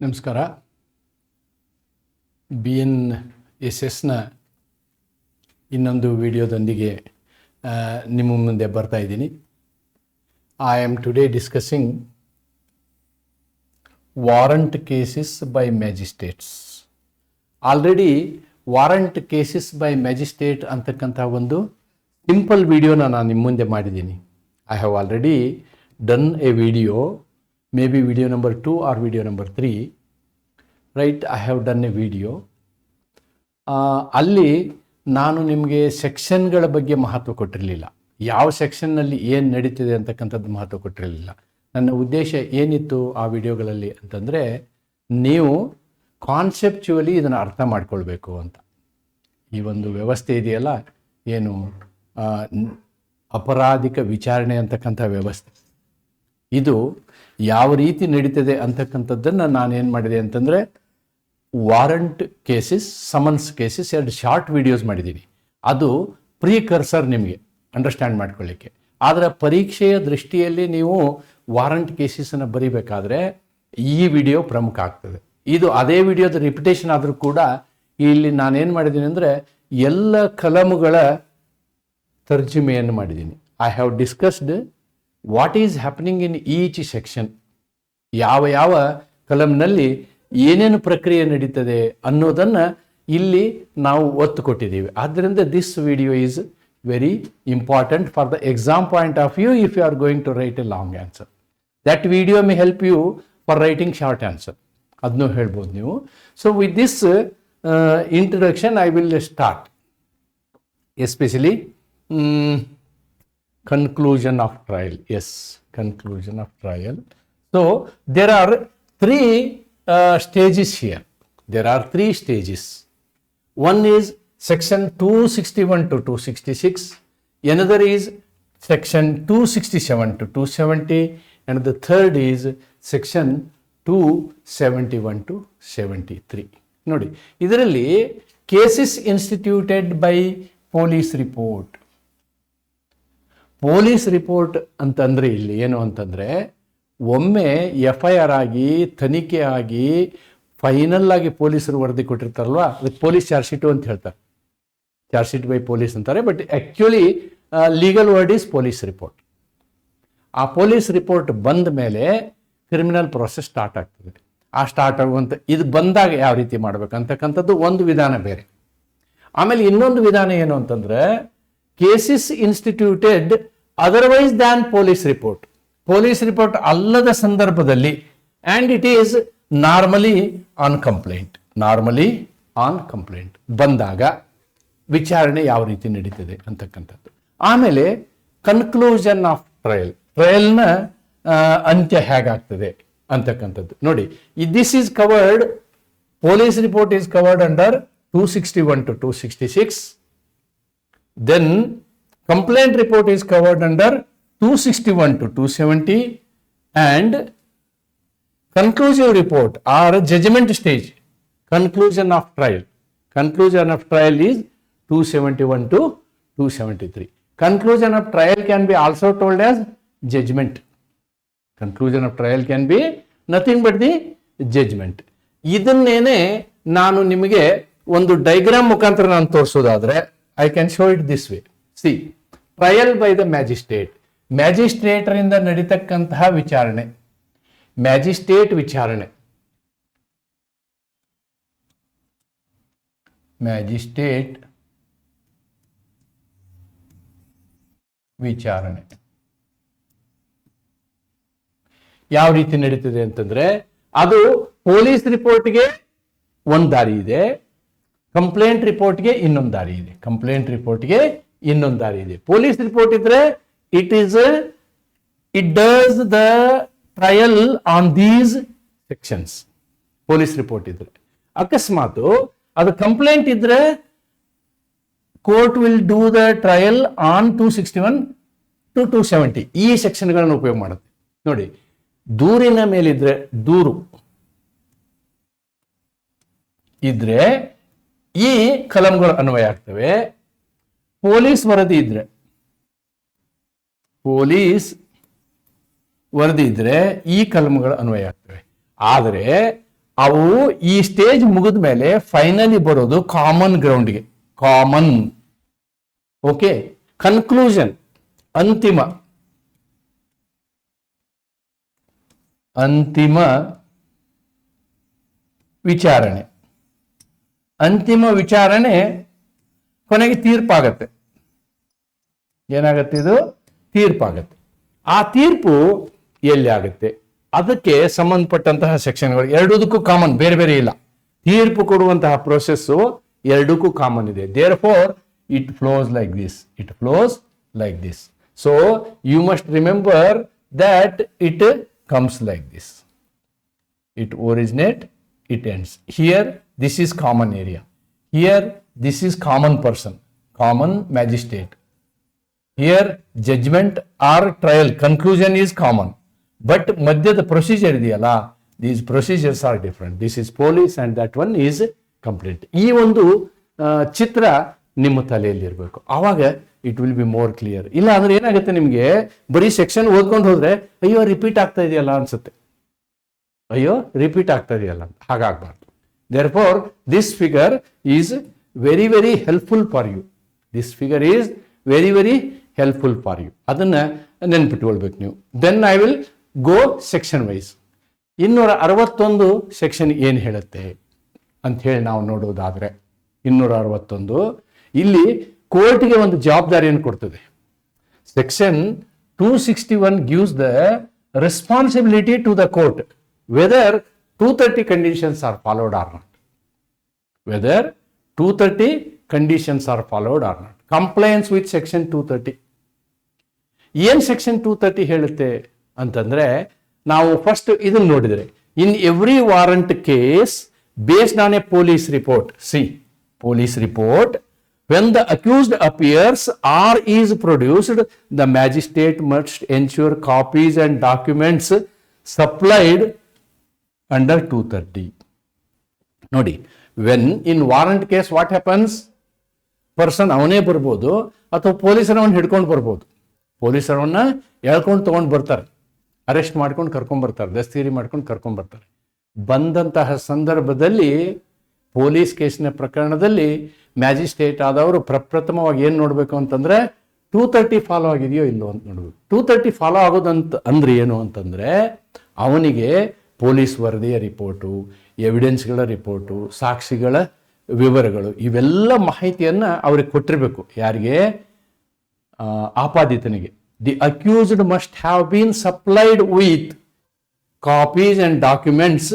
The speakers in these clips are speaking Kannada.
ನಮಸ್ಕಾರ. BNSSನ ಇನ್ನೊಂದು ವಿಡಿಯೋದೊಂದಿಗೆ ನಿಮ್ಮ ಮುಂದೆ ಬರ್ತಾ ಇದ್ದೀನಿ. I am today discussing warrant cases by magistrates. Already warrant cases by magistrate ಅಂತಕ್ಕಂಥ ಒಂದು ಸಿಂಪಲ್ ವಿಡಿಯೋನ ನಾನು ನಿಮ್ಮ ಮುಂದೆ ಮಾಡಿದ್ದೀನಿ. I have already done A video, maybe video number 2 or video number 3, right? I have done a video. ಅಲ್ಲಿ ನಾನು ನಿಮಗೆ ಸೆಕ್ಷನ್ಗಳ ಬಗ್ಗೆ ಮಹತ್ವ ಕೊಟ್ಟಿರಲಿಲ್ಲ. ಯಾವ ಸೆಕ್ಷನ್ನಲ್ಲಿ ಏನು ನಡೀತಿದೆ ಅಂತಕ್ಕಂಥದ್ದು ಮಹತ್ವ ಕೊಟ್ಟಿರಲಿಲ್ಲ. ನನ್ನ ಉದ್ದೇಶ ಏನಿತ್ತು ಆ ವಿಡಿಯೋಗಳಲ್ಲಿ ಅಂತಂದರೆ, ನೀವು ಕಾನ್ಸೆಪ್ಚುವಲಿ ಇದನ್ನು ಅರ್ಥ ಮಾಡ್ಕೊಳ್ಬೇಕು ಅಂತ. ಈ ಒಂದು ವ್ಯವಸ್ಥೆ ಇದೆಯಲ್ಲ, ಏನು ಅಪರಾಧಿಕ ವಿಚಾರಣೆ ಅಂತಕ್ಕಂಥ ವ್ಯವಸ್ಥೆ, ಇದು ಯಾವ ರೀತಿ ನಡೀತದೆ ಅಂತಕ್ಕಂಥದ್ದನ್ನು ನಾನೇನು ಮಾಡಿದೆ ಅಂತಂದರೆ, warrant cases, summons cases, 2 short videos ಮಾಡಿದ್ದೀನಿ. ಅದು ಪ್ರೀಕರ್ಸರ್ ನಿಮಗೆ ಅಂಡರ್ಸ್ಟ್ಯಾಂಡ್ ಮಾಡ್ಕೊಳ್ಳಿಕ್ಕೆ. ಆದರೆ ಪರೀಕ್ಷೆಯ ದೃಷ್ಟಿಯಲ್ಲಿ ನೀವು ವಾರಂಟ್ ಕೇಸಸನ್ನು ಬರೀಬೇಕಾದ್ರೆ ಈ ವಿಡಿಯೋ ಪ್ರಮುಖ ಆಗ್ತದೆ. ಇದು ಅದೇ ವಿಡಿಯೋದ ರಿಪಿಟೇಷನ್ ಆದರೂ ಕೂಡ ಇಲ್ಲಿ ನಾನೇನು ಮಾಡಿದ್ದೀನಿ ಅಂದರೆ, ಎಲ್ಲ ಕಲಮುಗಳ ತರ್ಜುಮೆಯನ್ನು ಮಾಡಿದ್ದೀನಿ. I have discussed what is happening in each section, ಯಾವ ಕಲಮ್ನಲ್ಲಿ ಏನೇನು ಪ್ರಕ್ರಿಯೆ ನಡೀತದೆ ಅನ್ನೋದನ್ನು ಇಲ್ಲಿ ನಾವು ಒತ್ತು ಕೊಟ್ಟಿದ್ದೀವಿ. ಆದ್ದರಿಂದ this video is very important for the exam point of view if you are going to write a long answer. That video may help you for writing short answer, ಅದನ್ನೂ ಹೇಳ್ಬೋದು ನೀವು. So with this introduction I will start, especially conclusion of trial. Yes, conclusion of trial. So there are 3 stages here. There are 3 stages. One is section 261 to 266. Another is section 267 to 270. And the third is section 271 to 73. ನೋಡಿ, ಇದರಲ್ಲಿ cases instituted by police report. Police report ಅಂತಂದರೆ ಇಲ್ಲಿ ಏನು ಅಂತಂದರೆ, ಒಮ್ಮೆ FIR ಆಗಿ ತನಿಖೆ ಆಗಿ ಫೈನಲ್ ಆಗಿ ಪೊಲೀಸರು ವರದಿ ಕೊಟ್ಟಿರ್ತಾರಲ್ವ, ಅದಕ್ಕೆ ಪೊಲೀಸ್ ಚಾರ್ಜ್ ಶೀಟು ಅಂತ ಹೇಳ್ತಾರೆ. ಚಾರ್ಜ್ ಶೀಟ್ ಬೈ ಪೊಲೀಸ್ ಅಂತಾರೆ, but actually legal word is police report. ಆ ಪೊಲೀಸ್ ರಿಪೋರ್ಟ್ ಬಂದ ಮೇಲೆ ಕ್ರಿಮಿನಲ್ ಪ್ರೊಸೆಸ್ ಸ್ಟಾರ್ಟ್ ಆಗ್ತದೆ. ಆ ಸ್ಟಾರ್ಟ್ ಆಗುವಂಥ ಇದು ಬಂದಾಗ ಯಾವ ರೀತಿ ಮಾಡಬೇಕಂತಕ್ಕಂಥದ್ದು ಒಂದು ವಿಧಾನ ಬೇರೆ. ಆಮೇಲೆ ಇನ್ನೊಂದು ವಿಧಾನ ಏನು ಅಂತಂದರೆ, cases instituted otherwise than police report. Police report ಅಲ್ಲದ ಸಂದರ್ಭದಲ್ಲಿ, and it is normally on complaint. Normally on complaint ಬಂದಾಗ ವಿಚಾರಣೆ ಯಾವ ರೀತಿ ನಡೀತದೆ ಅಂತಕ್ಕಂಥದ್ದು. ಆಮೇಲೆ ಕನ್ಕ್ಲೂಷನ್ ಆಫ್ ಟ್ರಯಲ್, ಟ್ರಯಲ್ನ ಅಂತ್ಯ ಹೇಗಾಗ್ತದೆ ಅಂತಕ್ಕಂಥದ್ದು. ನೋಡಿ, this is covered, police report is covered under 261 to 266. Then complaint report is covered under 261 to 270, and conclusive report or judgment stage, conclusion of trial. Conclusion of trial is 271 to 273. Conclusion of trial can be also told as judgment. Conclusion of trial can be nothing but the judgment. ಇದನ್ನೇನೆ ನಾನು ನಿಮಗೆ ಒಂದು ಡೈಗ್ರಾಮ್ ಮುಖಾಂತರ ನಾನು ತೋರಿಸೋದಾದ್ರೆ, I can show it this way. See, trial by the magistrate. ಮ್ಯಾಜಿಸ್ಟ್ರೇಟರಿಂದ ನಡೀತಕ್ಕಂತಹ ವಿಚಾರಣೆ, ಮ್ಯಾಜಿಸ್ಟ್ರೇಟ್ ವಿಚಾರಣೆ. ಮ್ಯಾಜಿಸ್ಟ್ರೇಟ್ ವಿಚಾರಣೆ ಯಾವ ರೀತಿ ನಡೀತದೆ ಅಂತಂದ್ರೆ, ಅದು ಪೊಲೀಸ್ ರಿಪೋರ್ಟ್ಗೆ ಒಂದು ದಾರಿ ಇದೆ, ಕಂಪ್ಲೇಂಟ್ ರಿಪೋರ್ಟ್ಗೆ ಇನ್ನೊಂದು ದಾರಿ ಇದೆ. ಕಂಪ್ಲೇಂಟ್ ರಿಪೋರ್ಟ್ಗೆ ಇನ್ನೊಂದು ದಾರಿ ಇದೆ. ಪೊಲೀಸ್ ರಿಪೋರ್ಟ್ ಇದ್ರೆ it does the trial on these sections. Police report ಇದ್ರೆ, ಅಕಸ್ಮಾತ್ ಅದು ಕಂಪ್ಲೇಂಟ್ ಇದ್ರೆ court will do the trial on 261 to 270. ಈ ಸೆಕ್ಷನ್ಗಳನ್ನು ಉಪಯೋಗ ಮಾಡುತ್ತೆ. ನೋಡಿ, ದೂರಿನ ಮೇಲಿದ್ರೆ, ದೂರು ಇದ್ರೆ ಈ ಕಲಂಗಳು ಅನ್ವಯ ಆಗ್ತವೆ. ಪೊಲೀಸ್ ವರದಿ ಇದ್ರೆ, ವರದಿ ಇದ್ರೆ ಈ ಕಲಂಗಳು ಅನ್ವಯ ಆಗ್ತವೆ. ಆದರೆ ಅವು ಈ ಸ್ಟೇಜ್ ಮುಗಿದ ಮೇಲೆ ಫೈನಲಿ ಬರೋದು ಕಾಮನ್ ಗ್ರೌಂಡ್ಗೆ. Common, okay. ಕನ್ಕ್ಲೂಷನ್, ಅಂತಿಮ ವಿಚಾರಣೆ. ಅಂತಿಮ ವಿಚಾರಣೆ ಕೊನೆಗೆ ತೀರ್ಪಾಗತ್ತೆ. ಏನಾಗತ್ತೆ? ಇದು ತೀರ್ಪಾಗತ್ತೆ. ಆ ತೀರ್ಪು ಎಲ್ಲಿ ಆಗುತ್ತೆ? ಅದಕ್ಕೆ ಸಂಬಂಧಪಟ್ಟಂತಹ ಸೆಕ್ಷನ್ಗಳು ಎರಡಕ್ಕೂ ಕಾಮನ್, ಬೇರೆ ಬೇರೆ ಇಲ್ಲ. ತೀರ್ಪು ಕೊಡುವಂತಹ ಪ್ರೋಸೆಸ್ ಎರಡಕ್ಕೂ ಕಾಮನ್ ಇದೆ. Therefore it flows like this, it flows like this. So you must remember that it comes like this. It originate, it ends. Here, this is common area. Here, this is common person, common magistrate. Here, judgment or trial, conclusion is common. But madhyada procedure idiyala, these procedures are different. This is police and that one is complaint. ಈ ಒಂದು ಚಿತ್ರ ನಿಮ್ಮ ತಲೆಯಲ್ಲಿ ಇರಬೇಕು. ಆವಾಗ it will be more clear. ಇಲ್ಲ ಅಂದ್ರೆ ಏನಾಗುತ್ತೆ, ನಿಮಗೆ ಬರೀ ಸೆಕ್ಷನ್ ಓದ್ಕೊಂಡು ಹೋದ್ರೆ ಅಯ್ಯೋ ರಿಪೀಟ್ ಆಗ್ತಾ ಇದೆಯಲ್ಲ ಅನ್ಸುತ್ತೆ. ಅಯ್ಯೋ ರಿಪೀಟ್ ಆಗ್ತಾ ಇದೆಯಲ್ಲ ಅಂತ. ಹಾಗಾಗಬಾರ್ದು. Therefore this figure is very very helpful for you. This figure is very very helpful for you. ಅದನ್ನ ನೆನ್ಪಿಟ್ಕೊಳ್ಬೇಕು ನೀವು. Then I will go section wise. 261 section ಏನು ಹೇಳುತ್ತೆ ಅಂತ ಹೇಳಿ ನಾವು ನೋಡೋದಾದ್ರೆ, 261 ಇಲ್ಲಿ ಕೋರ್ಟ್ಗೆ ಒಂದು ಜವಾಬ್ದಾರಿಯನ್ನು ಕೊಡ್ತದೆ. Section 261 gives the responsibility to the court whether 230 conditions are followed or not. Whether 230 conditions are followed or not. Compliance with section 230. ಏನ್ ಸೆಕ್ಷನ್ 230 ಹೇಳುತ್ತೆ ಅಂತಂದ್ರೆ, ನಾವು ಫಸ್ಟ್ ಇದನ್ನ ನೋಡಿದ್ರೆ, in every warrant case based on A police report. C, police report, when the accused appears or is produced, the magistrate must ensure copies and documents supplied under 230. ನೋಡಿ, when in warrant case what happens? Person ಅವನೇ ಬರ್ಬೋದು ಅಥವಾ ಪೊಲೀಸರವನ್ನ ಹಿಡ್ಕೊಂಡು ಬರ್ಬೋದು. ಪೊಲೀಸರವನ್ನ ಎಳ್ಕೊಂಡು ತಗೊಂಡು ಬರ್ತಾರೆ, ಅರೆಸ್ಟ್ ಮಾಡ್ಕೊಂಡು ಕರ್ಕೊಂಡ್ ಬರ್ತಾರೆ, ದಸ್ತಗಿರಿ ಮಾಡ್ಕೊಂಡು ಕರ್ಕೊಂಡ್ ಬರ್ತಾರೆ. ಬಂದಂತಹ ಸಂದರ್ಭದಲ್ಲಿ ಪೊಲೀಸ್ ಕೇಸಿನ ಪ್ರಕರಣದಲ್ಲಿ ಮ್ಯಾಜಿಸ್ಟ್ರೇಟ್ ಆದವರು ಪ್ರಪ್ರಥಮವಾಗಿ ಏನು ನೋಡಬೇಕು ಅಂತಂದ್ರೆ 230 ಫಾಲೋ ಆಗಿದೆಯೋ ಇಲ್ಲೋ ಅಂತ ನೋಡಬೇಕು. 230 ಫಾಲೋ ಆಗೋದಂತ ಅಂದ್ರೆ ಏನು ಅಂತಂದ್ರೆ, ಅವನಿಗೆ ಪೊಲೀಸ್ ವರದಿಯ ರಿಪೋರ್ಟು, ಎವಿಡೆನ್ಸ್ಗಳ ರಿಪೋರ್ಟು, ಸಾಕ್ಷಿಗಳ ವಿವರಗಳು, ಇವೆಲ್ಲ ಮಾಹಿತಿಯನ್ನ ಅವ್ರಿಗೆ ಕೊಟ್ಟಿರಬೇಕು. ಯಾರಿಗೆ? ಆಪಾದಿತನಿಗೆ. The accused must have been supplied with copies and documents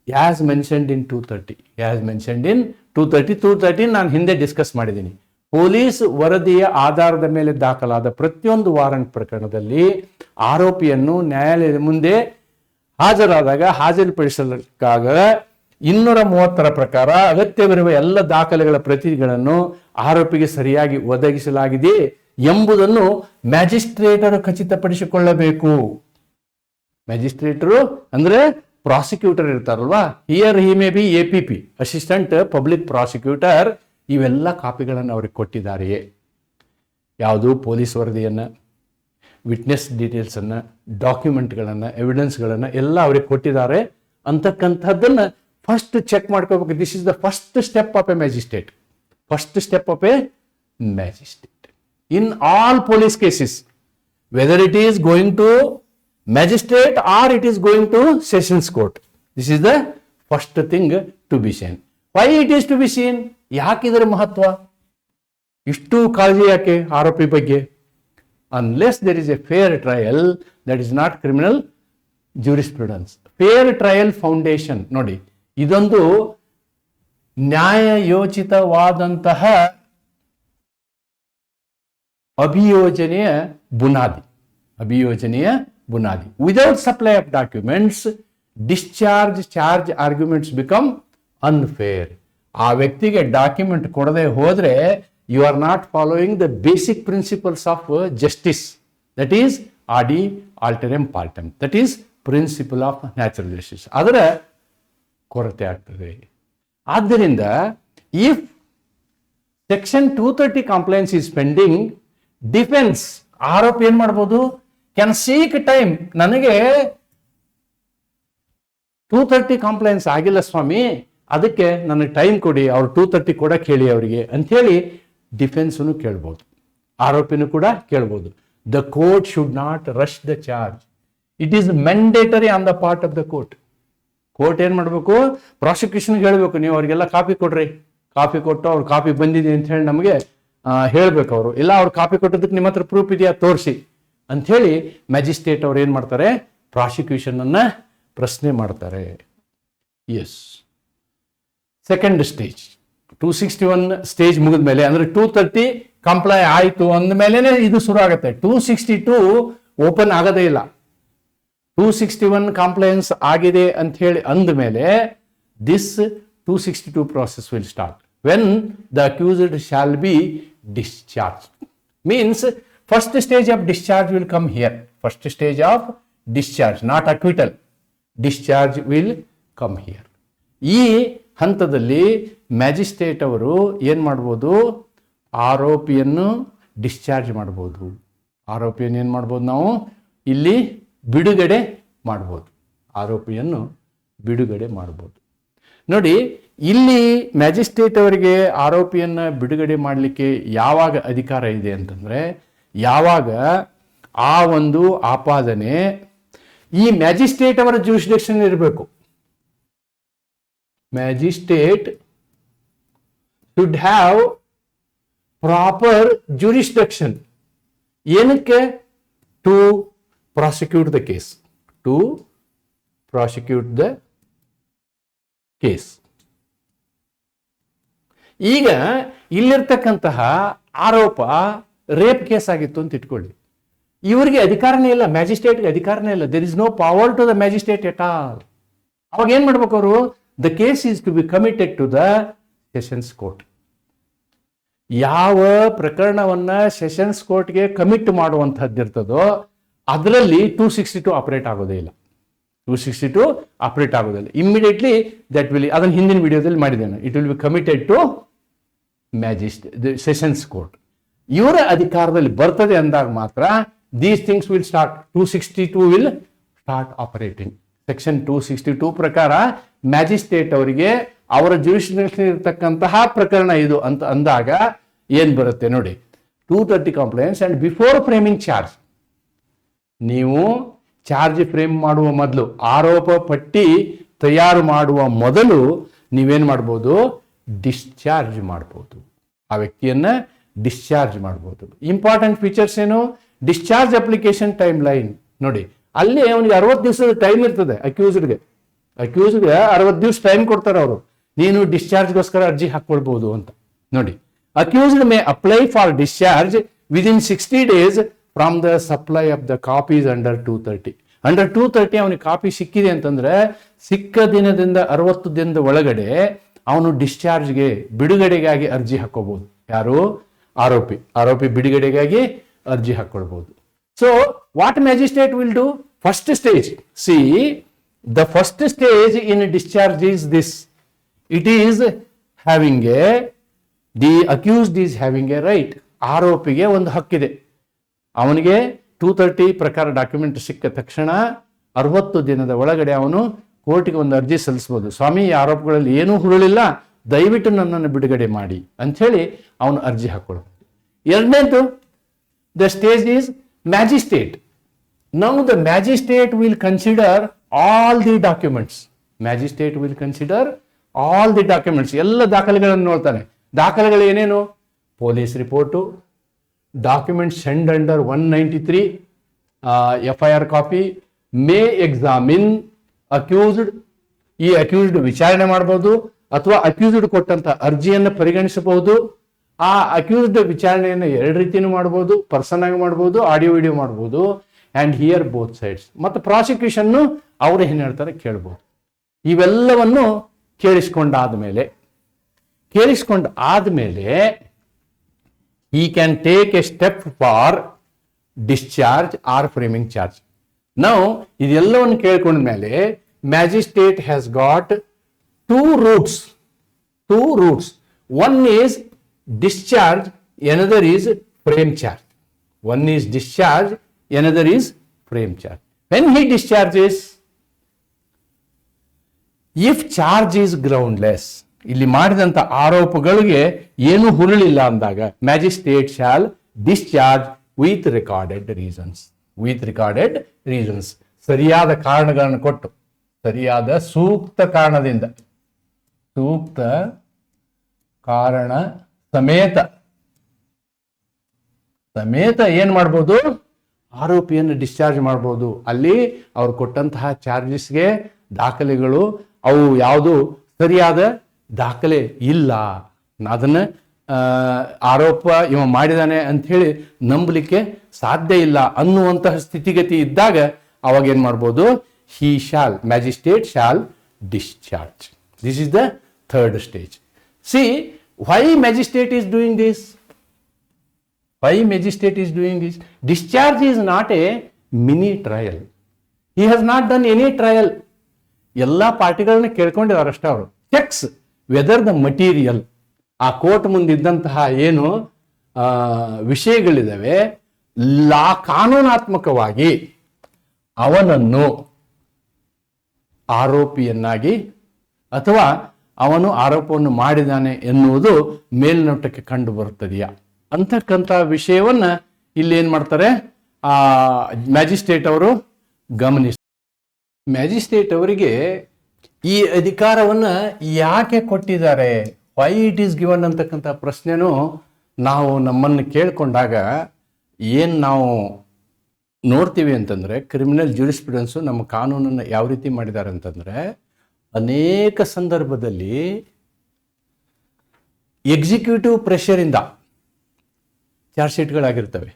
as mentioned in 230. As mentioned in 230 ನಾನು ಹಿಂದೆ ಡಿಸ್ಕಸ್ ಮಾಡಿದ್ದೀನಿ. ಪೊಲೀಸ್ ವರದಿಯ ಆಧಾರದ ಮೇಲೆ ದಾಖಲಾದ ಪ್ರತಿಯೊಂದು ವಾರಂಟ್ ಪ್ರಕರಣದಲ್ಲಿ ಆರೋಪಿಯನ್ನು ನ್ಯಾಯಾಲಯದ ಮುಂದೆ ಹಾಜರಾದಾಗ ಹಾಜರುಪಡಿಸಲಿಕ್ಕಾಗ 230 ಪ್ರಕಾರ ಅಗತ್ಯವಿರುವ ಎಲ್ಲ ದಾಖಲೆಗಳ ಪ್ರತಿಗಳನ್ನು ಆರೋಪಿಗೆ ಸರಿಯಾಗಿ ಒದಗಿಸಲಾಗಿದೆ ಎಂಬುದನ್ನು ಮ್ಯಾಜಿಸ್ಟ್ರೇಟರು ಖಚಿತಪಡಿಸಿಕೊಳ್ಳಬೇಕು. ಮ್ಯಾಜಿಸ್ಟ್ರೇಟರು ಅಂದ್ರೆ ಪ್ರಾಸಿಕ್ಯೂಟರ್ ಇರ್ತಾರಲ್ವಾ, here he may be APP, assistant public prosecutor. ಇವೆಲ್ಲ ಕಾಪಿಗಳನ್ನು ಅವ್ರಿಗೆ ಕೊಟ್ಟಿದ್ದಾರೆಯೇ? ಯಾವುದು? ಪೊಲೀಸ್ ವರದಿಯನ್ನು, ವಿಟ್ನೆಸ್ ಡೀಟೇಲ್ಸನ್ನು, ಡಾಕ್ಯುಮೆಂಟ್ಗಳನ್ನು, ಎವಿಡೆನ್ಸ್ಗಳನ್ನು ಎಲ್ಲ ಅವ್ರಿಗೆ ಕೊಟ್ಟಿದ್ದಾರೆ ಅಂತಕ್ಕಂಥದ್ದನ್ನು ಫಸ್ಟ್ ಚೆಕ್ ಮಾಡ್ಕೋಬೇಕು. This is the first step of a magistrate. First step of a magistrate in all police cases, whether it is going to magistrate or it is going to sessions court. This is the first thing to be seen. Why it is to be seen? ಯಾಕೆ ಇದರ ಮಹತ್ವ? ಇಷ್ಟು ಕಾಳಜಿ ಯಾಕೆ ಆರೋಪಿ ಬಗ್ಗೆ? Unless there is a fair trial, that is not criminal jurisprudence. Fair trial foundation ನೋಡಿ, ಇದೊಂದು ನ್ಯಾಯಯೋಚಿತವಾದಂತಹ ಅಭಿಯೋಜನೆಯ ಬುನಾದಿ. Without supply of documents, charge arguments become unfair. ಆ ವ್ಯಕ್ತಿಗೆ ಡಾಕ್ಯುಮೆಂಟ್ ಕೊಡದೆ ಹೋದ್ರೆ you are not following the basic principles of justice, that is audi alteram partem, that is principle of natural justice. ಅದರ ಕೊರತೆ ಆಗ್ತದೆ. ಆದ್ದರಿಂದ if section 230 complaints is pending, defence ಆರೋಪಿ ಏನ್ ಮಾಡ್ಬೋದು? Can seek time. ನನಗೆ 230 ಕಾಂಪ್ಲೈನ್ಸ್ ಆಗಿಲ್ಲ ಸ್ವಾಮಿ, ಅದಕ್ಕೆ ನನಗೆ ಟೈಮ್ ಕೊಡಿ, ಅವ್ರು 230 ಕೊಡಕ್ಕೆ ಹೇಳಿ ಅವರಿಗೆ ಅಂಥೇಳಿ ಡಿಫೆನ್ಸ್ನು ಕೇಳ್ಬೋದು, ಆರೋಪಿನೂ ಕೂಡ ಕೇಳ್ಬೋದು. The court should not rush the charge. It is mandatory on the part of the court. Court ಏನು ಮಾಡಬೇಕು, ಪ್ರಾಸಿಕ್ಯೂಷನ್ಗೆ ಹೇಳಬೇಕು, ನೀವು ಅವ್ರಿಗೆಲ್ಲ ಕಾಪಿ ಕೊಡ್ರಿ, ಕಾಪಿ ಕೊಟ್ಟು ಅವ್ರು ಕಾಪಿ ಬಂದಿದೆ ಅಂತ ಹೇಳಿ ನಮಗೆ ಹೇಳ್ಬೇಕು. ಅವರು ಇಲ್ಲ, ಅವ್ರು ಕಾಪಿ ಕೊಟ್ಟದಕ್ಕೆ ನಿಮ್ಮ ಹತ್ರ ಪ್ರೂಫ್ ಇದೆಯಾ ತೋರಿಸಿ ಅಂಥೇಳಿ ಮ್ಯಾಜಿಸ್ಟ್ರೇಟ್ ಅವ್ರು ಏನು ಮಾಡ್ತಾರೆ, ಪ್ರಾಸಿಕ್ಯೂಷನ್ ಅನ್ನ ಪ್ರಶ್ನೆ ಮಾಡ್ತಾರೆ. ಎಸ್, ಸೆಕೆಂಡ್ ಸ್ಟೇಜ್ 261 ಸ್ಟೇಜ್ ಮುಗಿದ ಮೇಲೆ, ಅಂದ್ರೆ 230 ಕಂಪ್ಲೈ ಆಯಿತು ಅಂದಮೇಲೆ ಇದು ಶುರು ಆಗುತ್ತೆ. 262 ಓಪನ್ ಆಗೋದೇ ಇಲ್ಲ. 261 ಕಂಪ್ಲೈನ್ಸ್ ಆಗಿದೆ ಅಂತ ಹೇಳಿ ಅಂದಮೇಲೆ this 262 process will start when the accused shall be discharged. Means first stage of discharge will come here. First stage of discharge, not acquittal. Discharge will come here. ಈ ಹಂತದಲ್ಲಿ ಮ್ಯಾಜಿಸ್ಟ್ರೇಟ್ ಅವರು ಏನು ಮಾಡ್ಬೋದು, ಆರೋಪಿಯನ್ನು ಡಿಸ್ಚಾರ್ಜ್ ಮಾಡ್ಬೋದು. ಆರೋಪಿಯನ್ನು ಏನು ಮಾಡ್ಬೋದು, ನಾವು ಇಲ್ಲಿ ಬಿಡುಗಡೆ ಮಾಡ್ಬೋದು, ಆರೋಪಿಯನ್ನು ಬಿಡುಗಡೆ ಮಾಡ್ಬೋದು. ನೋಡಿ, ಇಲ್ಲಿ ಮ್ಯಾಜಿಸ್ಟ್ರೇಟ್ ಅವರಿಗೆ ಆರೋಪಿಯನ್ನು ಬಿಡುಗಡೆ ಮಾಡಲಿಕ್ಕೆ ಯಾವಾಗ ಅಧಿಕಾರ ಇದೆ ಅಂತಂದರೆ, ಯಾವಾಗ ಆ ಒಂದು ಆಪಾದನೆ ಈ ಮ್ಯಾಜಿಸ್ಟ್ರೇಟ್ ಅವರ ಜ್ಯೂರಿಸ್ಡಿಕ್ಷನ್ ಇರಬೇಕು. Magistrate should have proper jurisdiction. ಏನಕ್ಕೆ? To prosecute the case. To prosecute the case. ಈಗ ಇಲ್ಲಿರ್ತಕ್ಕಂತಹ ಆರೋಪ ರೇಪ್ ಕೇಸ್ ಆಗಿತ್ತು ಅಂತ ಇಟ್ಕೊಳ್ಳಿ, ಇವರಿಗೆ ಅಧಿಕಾರನೇ ಇಲ್ಲ, ಮ್ಯಾಜಿಸ್ಟ್ರೇಟ್ಗೆ ಅಧಿಕಾರನೇ ಇಲ್ಲ. There is no power to the magistrate at all. ಅವಾಗ ಏನ್ ಮಾಡ್ಬೇಕು ಅವರು, the case is to be committed to the sessions court. ಯಾವ ಪ್ರಕರಣವನ್ನ ಸೆಷನ್ಸ್ ಕೋರ್ಟ್ಗೆ ಕಮಿಟ್ ಮಾಡುವಂತಹದ್ದಿರ್ತದೋ ಅದರಲ್ಲಿ 262 ಆಪರೇಟ್ ಆಗೋದೇ ಇಲ್ಲ. 262 ಆಪರೇಟ್ ಆಗೋದಿಲ್ಲ. ಇಮ್ಮಿಡಿಯೇಟ್ಲಿ ದಟ್ ವಿಲ್, ಅದನ್ನು ಹಿಂದಿನ ವಿಡಿಯೋದಲ್ಲಿ ಮಾಡಿದ್ದೇನೆ, it will be committed to sessions court. ಇವರ ಅಧಿಕಾರದಲ್ಲಿ ಬರ್ತದೆ ಅಂದಾಗ ಮಾತ್ರ these things will start. 262 will start operating. Section 262 ಪ್ರಕಾರ ಮ್ಯಾಜಿಸ್ಟ್ರೇಟ್ ಅವರಿಗೆ ಅವರ ಜ್ಯೂರಿಸ್ಡಿಕ್ಷನ್ ಇರತಕ್ಕಂತಹ ಪ್ರಕರಣ ಇದು ಅಂತ ಅಂದಾಗ ಏನ್ ಬರುತ್ತೆ ನೋಡಿ, 230 complaints and before framing charge. ನೀವು ಚಾರ್ಜ್ ಫ್ರೇಮ್ ಮಾಡುವ ಮೊದಲು, ಆರೋಪ ಪಟ್ಟಿ ತಯಾರು ಮಾಡುವ ಮೊದಲು ನೀವೇನ್ ಮಾಡ್ಬೋದು, ಡಿಸ್ಚಾರ್ಜ್ ಮಾಡ್ಬೋದು, ಆ ವ್ಯಕ್ತಿಯನ್ನ ಡಿಸ್ಚಾರ್ಜ್ ಮಾಡ್ಬೋದು. ಇಂಪಾರ್ಟೆಂಟ್ ಫೀಚರ್ಸ್ ಏನು, ಡಿಸ್ಚಾರ್ಜ್ ಅಪ್ಲಿಕೇಶನ್ ಟೈಮ್ ಲೈನ್ ನೋಡಿ. ಅಲ್ಲಿ ಅವನಿಗೆ 60 ದಿವಸದ ಟೈಮ್ ಇರ್ತದೆ. ಅಕ್ಯೂಸ್ಡ್ಗೆ 60 ದಿವಸ ಟೈಮ್ ಕೊಡ್ತಾರೆ ಅವರು, ನೀನು ಡಿಸ್ಚಾರ್ಜ್ಗೋಸ್ಕರ ಅರ್ಜಿ ಹಾಕೊಳ್ಬಹುದು ಅಂತ ನೋಡಿ. Accused May apply for discharge within 60 days from the supply of the copies under 230. Under 230 ಅವನಿಗೆ ಕಾಪಿ ಸಿಕ್ಕಿದೆ ಅಂತಂದ್ರೆ ಸಿಕ್ಕ ದಿನದಿಂದ 60 ದಿನದ ಒಳಗಡೆ ಅವನು ಡಿಸ್ಚಾರ್ಜ್ಗೆ, ಬಿಡುಗಡೆಗಾಗಿ ಅರ್ಜಿ ಹಾಕೋಬಹುದು. ಯಾರು? ಆರೋಪಿ ಬಿಡುಗಡೆಗಾಗಿ ಅರ್ಜಿ ಹಾಕೊಳ್ಬಹುದು. So what magistrate will do? First stage, see the first stage in discharge is this. It is having a, the accused is having a right. ಆರೋಪಿಗೆ ಒಂದು ಹಕ್ಕಿದೆ. ಅವನಿಗೆ 230 ಪ್ರಕಾರ ಡಾಕ್ಯುಮೆಂಟ್ ಸಿಕ್ಕ ತಕ್ಷಣ 60 ದಿನದ ಒಳಗಡೆ ಅವನು ಕೋರ್ಟ್ಗೆ ಒಂದು ಅರ್ಜಿ ಸಲ್ಲಿಸಬಹುದು. ಸ್ವಾಮಿ, ಈ ಆರೋಪಗಳಲ್ಲಿ ಏನೂ ಹುರುಳಿಲ್ಲ, ದಯವಿಟ್ಟು ನನ್ನನ್ನು ಬಿಡುಗಡೆ ಮಾಡಿ ಅಂಥೇಳಿ ಅವನು ಅರ್ಜಿ ಹಾಕೊಳ್ಳಬಹುದು. ಎರಡನೇದು, the stage is magistrate. Now the magistrate will consider all the documents. Magistrate will consider all the documents. ಎಲ್ಲ ದಾಖಲೆಗಳನ್ನು ನೋಡ್ತಾನೆ. ದಾಖಲೆಗಳು ಏನೇನು? Police report, documents send under 193, FIR copy, may examine accused. ಈ ಅಕ್ಯೂಸ್ಡ್ ವಿಚಾರಣೆ ಮಾಡಬಹುದು ಅಥವಾ ಅಕ್ಯೂಸ್ಡ್ ಕೊಟ್ಟಂತ ಅರ್ಜಿಯನ್ನು ಪರಿಗಣಿಸಬಹುದು. ಆ ಅಕ್ಯೂಸ್ಡ್ ವಿಚಾರಣೆಯನ್ನು 2 ರೀತಿಯೂ ಮಾಡಬಹುದು, ಪರ್ಸನ್ ಆಗಿ ಮಾಡಬಹುದು, ಆಡಿಯೋ ವಿಡಿಯೋ ಮಾಡಬಹುದು, ಅಂಡ್ ಹಿಯರ್ ಬೋತ್ ಸೈಡ್ಸ್. ಮತ್ತು ಪ್ರಾಸಿಕ್ಯೂಷನ್ ಅವರು ಏನ್ ಹೇಳ್ತಾರೆ ಕೇಳಬಹುದು. ಇವೆಲ್ಲವನ್ನು ಕೇಳಿಸ್ಕೊಂಡಾದ್ಮೇಲೆ he can take a step for discharge or framing charge. Now ಇದೆಲ್ಲವನ್ನು ಕೇಳ್ಕೊಂಡ ಮೇಲೆ magistrate has got two routes. One is discharge, another is frame charge. One is discharge, another is frame charge. When he discharges, if charge is groundless, ಇಲ್ಲಿ ಮಾಡಿದಂತ ಆರೋಪಗಳಿಗೆ ಏನು ಹುರುಳಿಲ್ಲ ಅಂದಾಗ magistrate shall discharge with recorded reasons, ಸರಿಯಾದ ಕಾರಣಗಳನ್ನು ಕೊಟ್ಟು, ಸರಿಯಾದ ಸೂಕ್ತ ಕಾರಣದಿಂದ, ಸೂಕ್ತ ಕಾರಣ ಸಮೇತ ಏನ್ ಮಾಡ್ಬೋದು, ಆರೋಪಿಯನ್ನು ಡಿಸ್ಚಾರ್ಜ್ ಮಾಡ್ಬೋದು. ಅಲ್ಲಿ ಅವ್ರು ಕೊಟ್ಟಂತಹ ಚಾರ್ಜಸ್ಗೆ ದಾಖಲೆಗಳು ಅವು ಯಾವುದು ಸರಿಯಾದ ದಾಖಲೆ ಇಲ್ಲ, ಅದನ್ನ ಆರೋಪ ಇವ ಮಾಡಿದಾನೆ ಅಂತ ಹೇಳಿ ನಂಬಲಿಕ್ಕೆ ಸಾಧ್ಯ ಇಲ್ಲ ಅನ್ನುವಂತಹ ಸ್ಥಿತಿಗತಿ ಇದ್ದಾಗ ಅವಾಗ ಏನ್ ಮಾಡ್ಬೋದು, magistrate shall discharge. This is the third stage. See why magistrate is doing this? Why magistrate is doing this? Discharge is not a mini trial. He has not done any trial. ಎಲ್ಲ ಪಾರ್ಟಿಗಳನ್ನ ಕೇಳ್ಕೊಂಡಿದ್ದಾರೆ ಅಷ್ಟೇ ಅವರು. ಚೆಕ್ಸ್ ವೆದರ್ ದ ಮಟೀರಿಯಲ್, ಆ ಕೋರ್ಟ್ ಮುಂದಿದ್ದಂತಹ ಏನು ವಿಷಯಗಳಿದಾವೆ ಕಾನೂನಾತ್ಮಕವಾಗಿ ಅವನನ್ನು ಆರೋಪಿಯನ್ನಾಗಿ ಅಥವಾ ಅವನು ಆರೋಪವನ್ನು ಮಾಡಿದಾನೆ ಎನ್ನುವುದು ಮೇಲ್ನೋಟಕ್ಕೆ ಕಂಡು ಬರುತ್ತದೆಯಾ ಅಂತಕ್ಕಂಥ ವಿಷಯವನ್ನ ಇಲ್ಲಿ ಏನ್ ಮಾಡ್ತಾರೆ, ಆ ಮ್ಯಾಜಿಸ್ಟ್ರೇಟ್ ಅವರು ಮ್ಯಾಜಿಸ್ಟ್ರೇಟ್ ಅವರಿಗೆ ಈ ಅಧಿಕಾರವನ್ನ ಯಾಕೆ ಕೊಟ್ಟಿದ್ದಾರೆ, ವೈ ಇಟ್ ಈಸ್ ಗಿವನ್ ಅಂತಕ್ಕಂಥ ಪ್ರಶ್ನೆನೂ ನಾವು ನಮ್ಮನ್ನು ಕೇಳ್ಕೊಂಡಾಗ ಏನ್ ನಾವು ನೋಡ್ತೀವಿ ಅಂತಂದ್ರೆ, ಕ್ರಿಮಿನಲ್ ಜ್ಯೂರಿಸ್ಪ್ರುಡೆನ್ಸು ನಮ್ಮ ಕಾನೂನನ್ನು ಯಾವ ರೀತಿ ಮಾಡಿದ್ದಾರೆ ಅಂತಂದ್ರೆ, ಅನೇಕ ಸಂದರ್ಭದಲ್ಲಿ ಎಕ್ಸಿಕ್ಯೂಟಿವ್ ಪ್ರೆಷರಿಂದ ಚಾರ್ಜ್ ಶೀಟ್ಗಳಾಗಿರ್ತವೆ,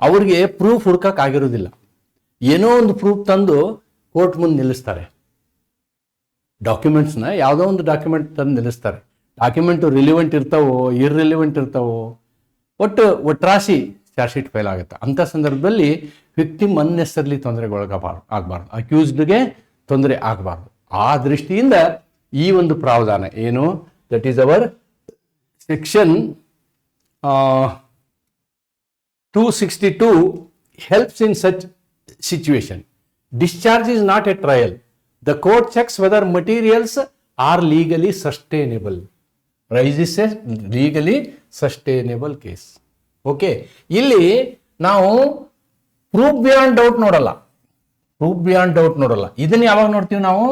ಅವ್ರಿಗೆ ಪ್ರೂಫ್ ಹುಡ್ಕಕ್ಕಾಗಿರೋದಿಲ್ಲ, ಏನೋ ಒಂದು ಪ್ರೂಫ್ ತಂದು ಕೋರ್ಟ್ ಮುಂದೆ ನಿಲ್ಲಿಸ್ತಾರೆ. ಡಾಕ್ಯುಮೆಂಟ್ಸ್ನ ಯಾವುದೋ ಒಂದು ಡಾಕ್ಯುಮೆಂಟ್ ತಂದು ನಿಲ್ಲಿಸ್ತಾರೆ. ಡಾಕ್ಯುಮೆಂಟು ರಿಲಿವೆಂಟ್ ಇರ್ತಾವೋ ಇರ್ರಿಲಿವೆಂಟ್ ಇರ್ತಾವೋ, ಒಟ್ರಾಸಿ ಚಾರ್ಜ್ ಶೀಟ್ ಫೈಲ್ ಆಗುತ್ತೆ. ಅಂಥ ಸಂದರ್ಭದಲ್ಲಿ ವಿಕ್ಟಿಮ್ ಅನ್ನೆಸರ್ಲಿ ಆಗಬಾರ್ದು, ಅಕ್ಯೂಸ್ಡ್ಗೆ ತೊಂದರೆ ಆಗಬಾರ್ದು. ಆ ದೃಷ್ಟಿಯಿಂದ ಈ ಒಂದು ಪ್ರಾವಧಾನ ಏನು, that is our section 262 helps in such situation. Discharge is not a trial. The court checks whether materials are legally sustainable. Raises a legally sustainable case. Okay. ಇಲ್ಲಿ ನಾವು ಪ್ರೂಫ್ ಬಿಯಾಂಡ್ ಡೌಟ್ ನೋಡಲ್ಲ. ಇದನ್ನ ಯಾವಾಗ ನೋಡ್ತೀವಿ ನಾವು?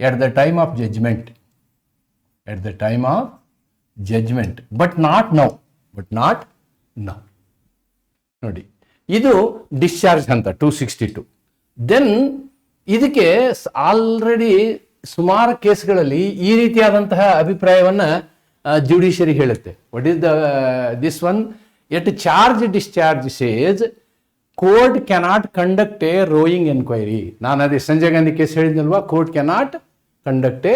At the time of judgment. But not now. ನೋಡಿ, ಇದು ಡಿಸ್ಚಾರ್ಜ್ ಅಂತ 262. ದೆನ್ ಇದಕ್ಕೆ ಆಲ್ರೆಡಿ ಸುಮಾರು ಕೇಸ್ಗಳಲ್ಲಿ ಈ ರೀತಿಯಾದಂತಹ ಅಭಿಪ್ರಾಯವನ್ನ ಜುಡಿಷಿಯರಿ ಹೇಳುತ್ತೆ. What is this one? At charge discharge says court cannot conduct a roving enquiry. ನಾನು ಅದೇ ಸಂಜಯ್ ಗಾಂಧಿ ಕೇಸ್ ಹೇಳಿದ್ನಲ್ವಾ, court cannot conduct a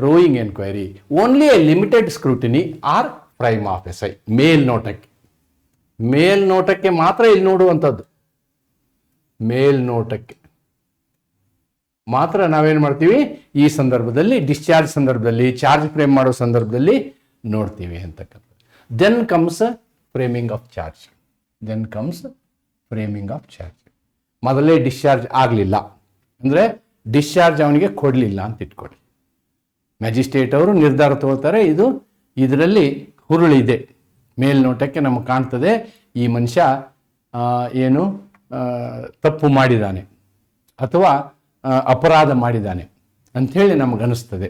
roving enquiry, only a limited scrutiny or prima facie. ಮೇಲ್ನೋಟಕ್ಕೆ ಮಾತ್ರ ಇಲ್ಲಿ ನೋಡುವಂಥದ್ದು, ಮೇಲ್ನೋಟಕ್ಕೆ ಮಾತ್ರ ನಾವೇನ್ ಮಾಡ್ತೀವಿ ಈ ಸಂದರ್ಭದಲ್ಲಿ, ಡಿಸ್ಚಾರ್ಜ್ ಸಂದರ್ಭದಲ್ಲಿ, ಚಾರ್ಜ್ ಫ್ರೇಮ್ ಮಾಡೋ ಸಂದರ್ಭದಲ್ಲಿ ನೋಡ್ತೀವಿ ಅಂತಕ್ಕಂಥ. Then comes framing of charge. ಮೊದಲೇ ಡಿಸ್ಚಾರ್ಜ್ ಆಗಲಿಲ್ಲ ಅಂದ್ರೆ ಡಿಸ್ಚಾರ್ಜ್ ಅವನಿಗೆ ಕೊಡಲಿಲ್ಲ ಅಂತ ಇಟ್ಕೊಳ್ಳಿ. ಮ್ಯಾಜಿಸ್ಟ್ರೇಟ್ ಅವರು ನಿರ್ಧಾರ ತಗೋತಾರೆ, ಇದರಲ್ಲಿ ಹುರುಳಿದೆ, ಮೇಲ್ನೋಟಕ್ಕೆ ನಮಗೆ ಕಾಣ್ತದೆ ಈ ಮನುಷ್ಯ ಏನು ತಪ್ಪು ಮಾಡಿದ್ದಾನೆ ಅಥವಾ ಅಪರಾಧ ಮಾಡಿದ್ದಾನೆ ಅಂಥೇಳಿ ನಮಗನಿಸ್ತದೆ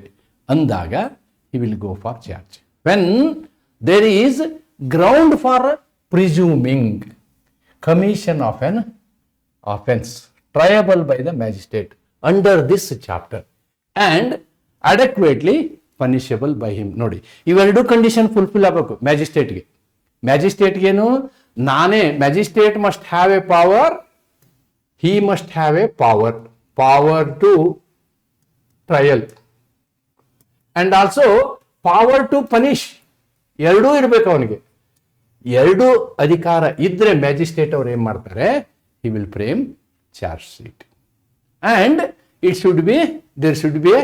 ಅಂದಾಗ he will go for charge. When there is ground for presuming commission of an offense triable by the magistrate under this chapter and adequately punishable by him. ನೋಡಿ, ಇವೆರಡು ಕಂಡೀಷನ್ ಫುಲ್ಫಿಲ್ ಆಗಬೇಕು ಮ್ಯಾಜಿಸ್ಟ್ರೇಟ್ಗೇನು. Magistrate must have a power, he must have a power to trial and also power to punish. ಎರಡೂ ಇರಬೇಕು ಅವನಿಗೆ. ಎರಡು ಅಧಿಕಾರ ಇದ್ರೆ ಮ್ಯಾಜಿಸ್ಟ್ರೇಟ್ ಅವ್ರು ಏನ್ ಮಾಡ್ತಾರೆ, he will frame charge sheet and there should be a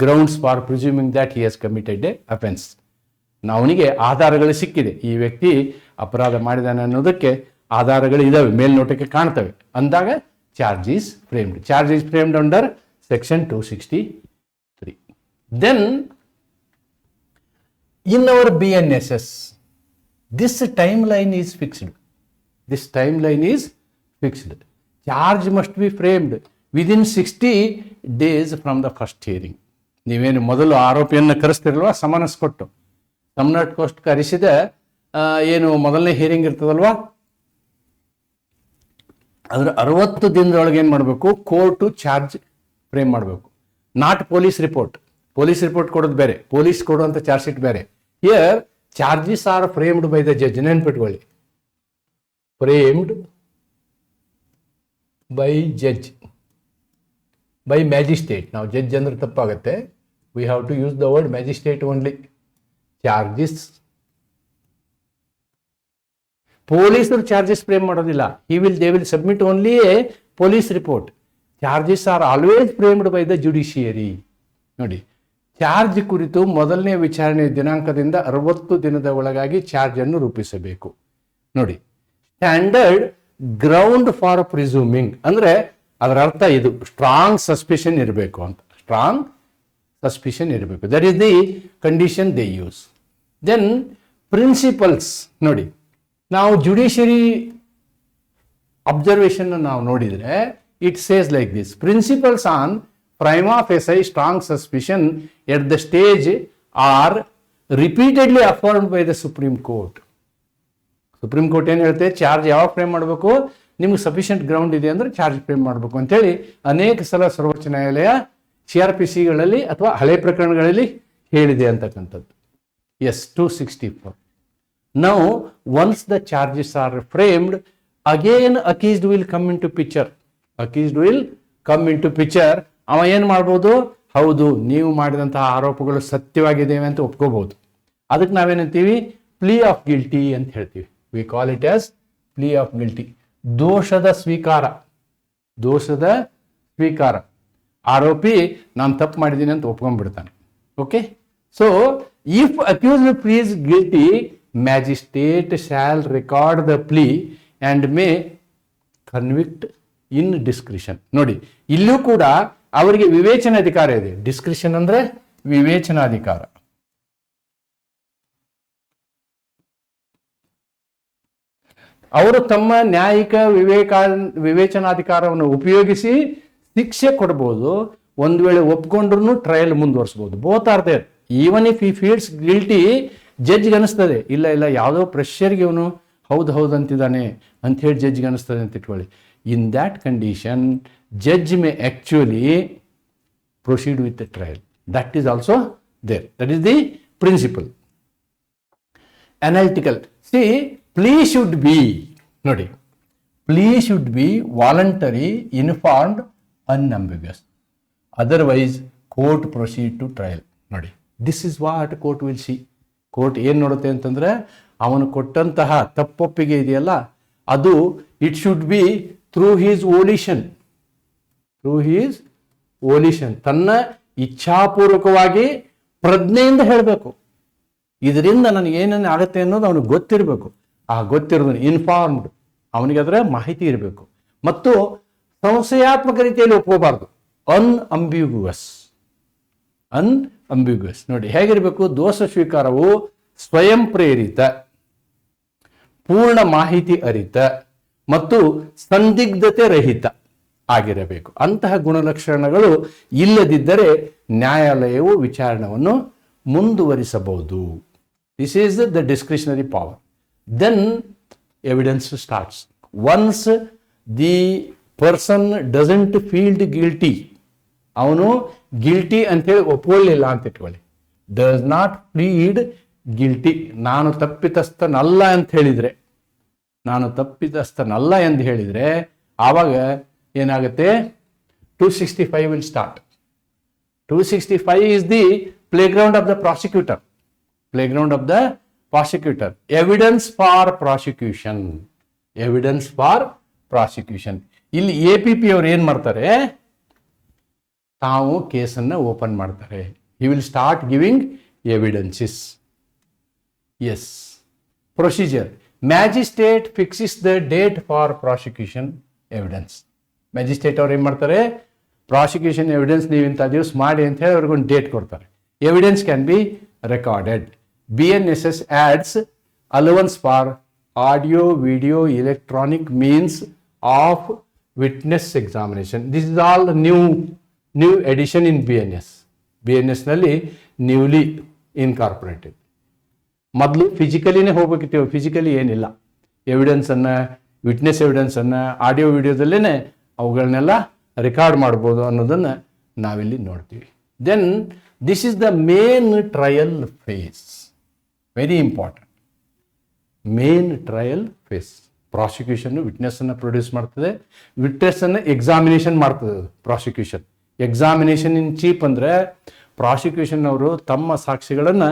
grounds for presuming that he has committed a offense. ಅವನಿಗೆ ಆಧಾರಗಳು ಸಿಕ್ಕಿದೆ, ಈ ವ್ಯಕ್ತಿ ಅಪರಾಧ ಮಾಡಿದಾನೆ ಅನ್ನೋದಕ್ಕೆ ಆಧಾರಗಳು ಇದಾವೆ, ಮೇಲ್ನೋಟಕ್ಕೆ ಕಾಣ್ತವೆ ಅಂದಾಗ charge is framed under section 263. Then in our BNSS, this timeline is fixed. This timeline is fixed. Charge must be framed within 60 days from the first hearing. ನೀವೇನು ಮೊದಲು ಆರೋಪಿಯನ್ನು ಕರೆಸ್ತಿರಲ್ವ, ಸಮನ್ಸ್ ಕೊಟ್ಟು ಕರೆಸಿದ ಏನು ಮೊದಲನೇ ಹಿಯರಿಂಗ್ ಇರ್ತದಲ್ವಾ, ಅದ್ರ 60 ದಿನದೊಳಗೆ ಏನು ಮಾಡಬೇಕು, ಕೋರ್ಟು ಚಾರ್ಜ್ ಫ್ರೇಮ್ ಮಾಡಬೇಕು. Not police report. Police report ಕೊಡೋದು ಬೇರೆ, ಪೊಲೀಸ್ ಕೊಡುವಂಥ ಚಾರ್ಜ್ ಶೀಟ್ ಬೇರೆ. Here charges are framed by the judge. ನೆನ್ಪಿಟ್ಕೊಳ್ಳಿ, framed by judge, by magistrate. ನಾವು ಜಡ್ಜ್ ಅಂದ್ರೆ ತಪ್ಪಾಗುತ್ತೆ. We have to use the word magistrate only. Charges, ಪೊಲೀಸರು ಚಾರ್ಜಸ್ ಫ್ರೇಮ್ ಮಾಡೋದಿಲ್ಲ. They will submit only a police report. Charges are always framed by the judiciary. ನೋಡಿ, ಚಾರ್ಜ್ ಕುರಿತು ಮೊದಲನೇ ವಿಚಾರಣೆ ದಿನಾಂಕದಿಂದ 60 ದಿನದ ಒಳಗಾಗಿ ಚಾರ್ಜ್ ಅನ್ನು ರೂಪಿಸಬೇಕು. ನೋಡಿ, ಸ್ಟ್ಯಾಂಡರ್ಡ್ ಗ್ರೌಂಡ್ ಫಾರ್ ಪ್ರಿಸೂಮಿಂಗ್ ಅಂದ್ರೆ ಅದರ ಅರ್ಥ ಇದು, ಸ್ಟ್ರಾಂಗ್ ಸಸ್ಪಿಷನ್ ಇರಬೇಕು ಅಂತ. ಸ್ಟ್ರಾಂಗ್ ಸಸ್ಪಿಷನ್ ಇರಬೇಕು. That is the condition they use. Then principles. ನೋಡಿ, ನಾವು ಜುಡಿಷಿಯರಿ ಅಬ್ಸರ್ವೇಷನ್ ನಾವು ನೋಡಿದ್ರೆ it says like this: principles on prima facie strong suspicion at the stage are repeatedly affirmed by the Supreme Court. Supreme court ಏನು ಹೇಳ್ತೆ, ಚಾರ್ಜ್ ಯಾವಾಗ ಫ್ರೇಮ್ ಮಾಡಬೇಕು, ನಿಮ್ಗೆ ಸಫಿಷಿಯಂಟ್ ಗ್ರೌಂಡ್ ಇದೆ ಅಂದ್ರೆ ಚಾರ್ಜ್ ಫ್ರೇಮ್ ಮಾಡಬೇಕು ಅಂತೇಳಿ ಅನೇಕ ಸಲ ಸರ್ವೋಚ್ಚ ನ್ಯಾಯಾಲಯ CRPCಗಳಲ್ಲಿ ಅಥವಾ ಹಳೆ ಪ್ರಕರಣಗಳಲ್ಲಿ ಹೇಳಿದೆ ಅಂತಕ್ಕಂಥದ್ದು. S 264. Now once the charges are framed, again accused will come into picture. Accused will come into picture. ಅವ ಏನು ಮಾಡ್ಬೋದು, ಹೌದು ನೀವು ಮಾಡಿದಂತಹ ಆರೋಪಗಳು ಸತ್ಯವಾಗಿದ್ದೇವೆ ಅಂತ ಒಪ್ಕೋಬಹುದು. ಅದಕ್ಕೆ ನಾವೇನಂತೀವಿ, ಪ್ಲೀ ಆಫ್ ಗಿಲ್ಟಿ ಅಂತ ಹೇಳ್ತೀವಿ. We call it as plea of guilty. ದೋಷದ ಸ್ವೀಕಾರ. ದೋಷದ ಸ್ವೀಕಾರ. ಆರೋಪಿ ನಾನು ತಪ್ಪು ಮಾಡಿದ್ದೀನಿ ಅಂತ ಒಪ್ಕೊಂಡ್ಬಿಡ್ತಾನೆ. Okay, so if accused pleads guilty, magistrate shall record the plea and may convict in discretion. ನೋಡಿ, ಇಲ್ಲೂ ಕೂಡ ಅವರಿಗೆ ವಿವೇಚನಾಧಿಕಾರ ಇದೆ. ಡಿಸ್ಕ್ರಿಷನ್ ಅಂದ್ರೆ ವಿವೇಚನಾಧಿಕಾರ. ಅವರು ತಮ್ಮ ನ್ಯಾಯಿಕ ವಿವೇಚನಾಧಿಕಾರವನ್ನು ಉಪಯೋಗಿಸಿ ಶಿಕ್ಷೆ ಕೊಡಬಹುದು. ಒಂದು ವೇಳೆ ಒಪ್ಕೊಂಡ್ರು ಟ್ರಯಲ್ ಮುಂದುವರಿಸಬಹುದು. Both are there. Even if he feels guilty, ಜಡ್ಜ್ಗೆ ಅನಿಸ್ತದೆ ಇಲ್ಲ ಇಲ್ಲ ಯಾವುದೋ ಪ್ರೆಷರ್ಗೆ ಇವನು ಹೌದು ಅಂತಿದ್ದಾನೆ ಅಂತ ಹೇಳಿ ಜಡ್ಜ್ಗೆ ಅನಿಸ್ತದೆ ಅಂತ ಇಟ್ಕೊಳ್ಳಿ. In that condition, judge may actually proceed with the trial. That is also there. That is the principle. Analytical. See, plea should be, nodi, plea should be voluntary, informed, unambiguous. Otherwise, court proceed to trial. Nodi, this is what court will see. Court ಏನು ನೋಡುತ್ತೆ ಅಂತಂದ್ರೆ, ಅವನು ಕೊಟ್ಟಂತಹ ತಪ್ಪೊಪ್ಪಿಗೆ ಇದೆಯಲ್ಲ, ಅದು it should be through his volition. Through his volition, ತನ್ನ ಇಚ್ಛಾಪೂರ್ವಕವಾಗಿ ಪ್ರಜ್ಞೆಯಿಂದ ಹೇಳಬೇಕು. ಇದರಿಂದ ನನಗೆ ಏನೇನು ಆಗುತ್ತೆ ಅನ್ನೋದು ಅವನಿಗೆ ಗೊತ್ತಿರಬೇಕು. ಆ ಗೊತ್ತಿರೋದು ಇನ್ಫಾರ್ಮ್ಡ್, ಅವನಿಗೆ ಅದರ ಮಾಹಿತಿ ಇರಬೇಕು. ಮತ್ತು ಸಂಶಯಾತ್ಮಕ ರೀತಿಯಲ್ಲಿ ಒಪ್ಕೋಬಾರ್ದು. ಅನ್ಅಂಬಿಗ್ಯುವಸ್. ನೋಡಿ ಹೇಗಿರಬೇಕು, ದೋಷ ಸ್ವೀಕಾರವು ಸ್ವಯಂ ಪ್ರೇರಿತ, ಪೂರ್ಣ ಮಾಹಿತಿ ಅರಿತ ಮತ್ತು ಸಂದಿಗ್ಧತೆ ರಹಿತ ಆಗಿರಬೇಕು. ಅಂತಹ ಗುಣಲಕ್ಷಣಗಳು ಇಲ್ಲದಿದ್ದರೆ ನ್ಯಾಯಾಲಯವು ವಿಚಾರಣೆಯನ್ನು ಮುಂದುವರಿಸಬಹುದು. This is the discretionary power. Then evidence starts. Once the person doesn't feel guilty, ಅವನು ಗಿಲ್ಟಿ ಅಂತೇಳಿ ಒಪ್ಕೊಳ್ಳಿಲ್ಲ ಅಂತ ಇಟ್ಕೊಳ್ಳಿ, ಡಸ್ ನಾಟ್ ಪ್ಲೀಡ್ ಗಿಲ್ಟಿ, ನಾನು ತಪ್ಪಿತಸ್ಥನಲ್ಲ ಅಂತ ಹೇಳಿದರೆ, ನಾನು ತಪ್ಪಿತಸ್ಥನಲ್ಲ ಎಂದು ಹೇಳಿದರೆ ಆವಾಗ ಏನಾಗುತ್ತೆ, 265 will start. 265 is the playground of the prosecutor. Playground of the prosecutor. Evidence for prosecution. Evidence for prosecution. ಇಲ್ಲಿ APP ಅವ್ರು ಏನು ಮಾಡ್ತಾರೆ, ತಾವು ಕೇಸನ್ನು ಓಪನ್ ಮಾಡ್ತಾರೆ. He will start giving evidences. Yes, procedure. Magistrate fixes the date for prosecution evidence. Magistrate ಅವ್ರು ಏನು ಮಾಡ್ತಾರೆ, ಪ್ರಾಸಿಕ್ಯೂಷನ್ ಎವಿಡೆನ್ಸ್ ನೀವು ಇಂಥ ದಿವಸ ಮಾಡಿ ಅಂತ ಹೇಳಿ ಅವ್ರಿಗೊಂದು ಡೇಟ್ ಕೊಡ್ತಾರೆ. Evidence can be recorded. BNSS adds allowance for audio, video, electronic means of witness examination. This is all new addition in BNS. BNS ನಲ್ಲಿ ನ್ಯೂಲಿ ಇನ್ಕಾರ್ಪೊರೇಟೆಡ್. ಮೊದಲು ಫಿಸಿಕಲಿನೇ ಹೋಗ್ಬೇಕಿತ್ತು, ಫಿಸಿಕಲಿ ಏನಿಲ್ಲ. ಎವಿಡೆನ್ಸನ್ನು, ವಿಟ್ನೆಸ್ ಎವಿಡೆನ್ಸನ್ನು ಆಡಿಯೋ ವಿಡಿಯೋದಲ್ಲೇ ಅವುಗಳನ್ನೆಲ್ಲ ರೆಕಾರ್ಡ್ ಮಾಡ್ಬೋದು ಅನ್ನೋದನ್ನು ನಾವಿಲ್ಲಿ ನೋಡ್ತೀವಿ. Then this is the main trial phase. Very important. Main trial phase. Prosecution ವಿಟ್ನೆಸ್ಸನ್ನು ಪ್ರೊಡ್ಯೂಸ್ ಮಾಡ್ತದೆ, ವಿಟ್ನೆಸ್ಸನ್ನು ಎಕ್ಸಾಮಿನೇಷನ್ ಮಾಡ್ತದೆ. ಪ್ರಾಸಿಕ್ಯೂಷನ್ ಎಕ್ಸಾಮಿನೇಷನ್ ಇನ್ ಚೀಫ್ ಅಂದರೆ ಪ್ರಾಸಿಕ್ಯೂಷನ್ ಅವರು ತಮ್ಮ ಸಾಕ್ಷಿಗಳನ್ನು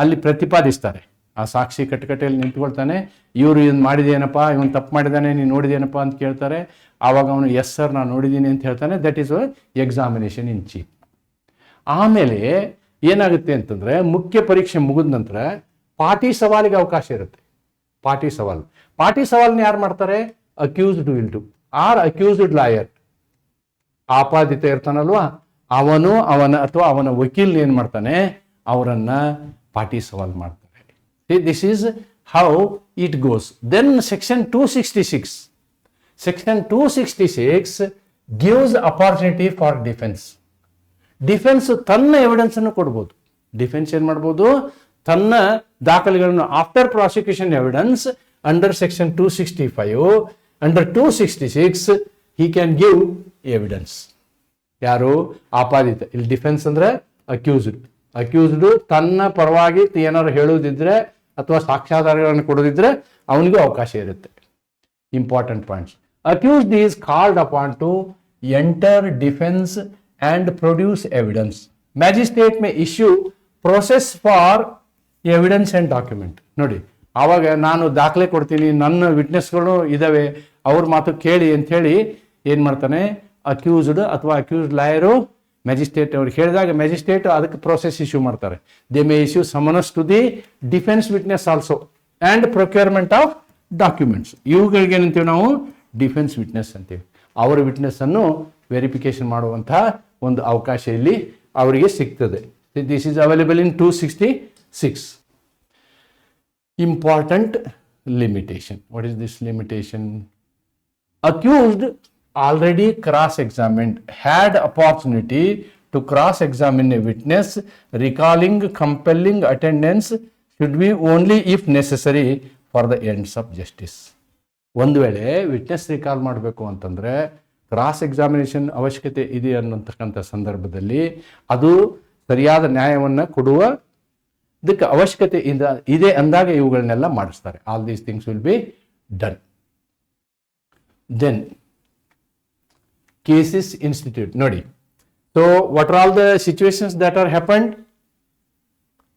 ಅಲ್ಲಿ ಪ್ರತಿಪಾದಿಸ್ತಾರೆ. ಆ ಸಾಕ್ಷಿ ಕಟ್ಟಕಟ್ಟೆಯಲ್ಲಿ ನಿಂತ್ಕೊಳ್ತಾನೆ, ಇವರು ಇದನ್ನು ಮಾಡಿದೇನಪ್ಪ, ಇವನು ತಪ್ಪು ಮಾಡಿದ್ದಾನೆ, ನೀನು ನೋಡಿದೇನಪ್ಪ ಅಂತ ಕೇಳ್ತಾರೆ. ಆವಾಗ ಅವನು ಎಸ್ ಸರ್ ನಾನು ನೋಡಿದ್ದೀನಿ ಅಂತ ಹೇಳ್ತಾನೆ. That is examination in chief. ಆಮೇಲೆ ಏನಾಗುತ್ತೆ ಅಂತಂದರೆ, ಮುಖ್ಯ ಪರೀಕ್ಷೆ ಮುಗಿದ ನಂತರ ಪಾಟಿ ಸವಾಲಿಗೆ ಅವಕಾಶ ಇರುತ್ತೆ. ಪಾಟಿ ಸವಾಲನ್ನ ಯಾರು ಮಾಡ್ತಾರೆ? Accused will do or accused lawyer. ಆಪಾದಿತ ಇರ್ತಾನಲ್ವಾ, ಅವನು ಅವನ ವಕೀಲ್ ಏನು ಮಾಡ್ತಾನೆ, ಅವರನ್ನು ಪಾಟಿ ಸವಾಲ್ ಮಾಡ್ತಾರೆ. This is how it goes. Then section 266. Section 266 gives opportunity for defence. Defence ತನ್ನ ಎವಿಡೆನ್ಸನ್ನು ಕೊಡ್ಬೋದು. ಡಿಫೆನ್ಸ್ ಏನು ಮಾಡ್ಬೋದು? ತನ್ನ ದಾಖಲೆಗಳನ್ನು after prosecution evidence under section 265, under 266 he can give evidence. ಯಾರು? ಆಪಾದಿತ. ಇಲ್ಲಿ ಡಿಫೆನ್ಸ್ ಅಂದ್ರೆ ಅಕ್ಯೂಸ್ಡ್ ತನ್ನ ಪರವಾಗಿ ಏನಾದ್ರು ಹೇಳುವುದಿದ್ರೆ ಅಥವಾ ಸಾಕ್ಷ್ಯಾಧಾರಗಳನ್ನು ಕೊಡೋದಿದ್ರೆ ಅವನಿಗೂ ಅವಕಾಶ ಇರುತ್ತೆ. Important points. Accused is called upon two enter defence and produce evidence. Magistrate May issue process for evidence and document. ನೋಡಿ, ಆವಾಗ ನಾನು ದಾಖಲೆ ಕೊಡ್ತೀನಿ, ನನ್ನ ವಿಟ್ನೆಸ್ಗಳು ಇದಾವೆ, ಅವ್ರ ಮಾತು ಕೇಳಿ ಅಂಥೇಳಿ ಏನು ಮಾಡ್ತಾನೆ ಅಕ್ಯೂಸ್ಡ್ ಅಥವಾ ಅಕ್ಯೂಸ್ಡ್ ಲಾಯರು ಮ್ಯಾಜಿಸ್ಟ್ರೇಟ್ ಅವ್ರಿಗೆ ಹೇಳಿದಾಗ ಮ್ಯಾಜಿಸ್ಟ್ರೇಟ್ ಅದಕ್ಕೆ ಪ್ರೋಸೆಸ್ ಇಶ್ಯೂ ಮಾಡ್ತಾರೆ. They may issue summons to the defence witness also and procurement of documents. ಇವುಗಳಿಗೆ ಏನಂತೀವಿ ನಾವು? ಡಿಫೆನ್ಸ್ ವಿಟ್ನೆಸ್ ಅಂತೀವಿ. ಅವರ ವಿಟ್ನೆಸ್ಸನ್ನು ವೆರಿಫಿಕೇಶನ್ ಮಾಡುವಂತಹ ಒಂದು ಅವಕಾಶ ಇಲ್ಲಿ ಅವರಿಗೆ ಸಿಗ್ತದೆ. This is available in 266. Important limitation. What is this limitation? Accused already cross-examined had opportunity to cross-examine a witness. Recalling compelling attendance should be only if necessary for the ends of justice. ಒಂದು ವೇಳೆ ವಿಟ್ನೆಸ್ ರಿಕಾಲ್ ಮಾಡಬೇಕು ಅಂತಂದರೆ ಕ್ರಾಸ್ ಎಕ್ಸಾಮಿನೇಷನ್ ಅವಶ್ಯಕತೆ ಇದೆ ಅನ್ನತಕ್ಕಂಥ ಸಂದರ್ಭದಲ್ಲಿ ಅದು ಸರಿಯಾದ ನ್ಯಾಯವನ್ನು ಕೊಡುವ ಇದಕ್ಕೆ ಅವಶ್ಯಕತೆ ಇದೆ ಅಂದಾಗ ಇವುಗಳನ್ನೆಲ್ಲ ಮಾಡಿಸ್ತಾರೆ. All these things will be done. Then cases institute. ನೋಡಿ, so what are all the situations that are happened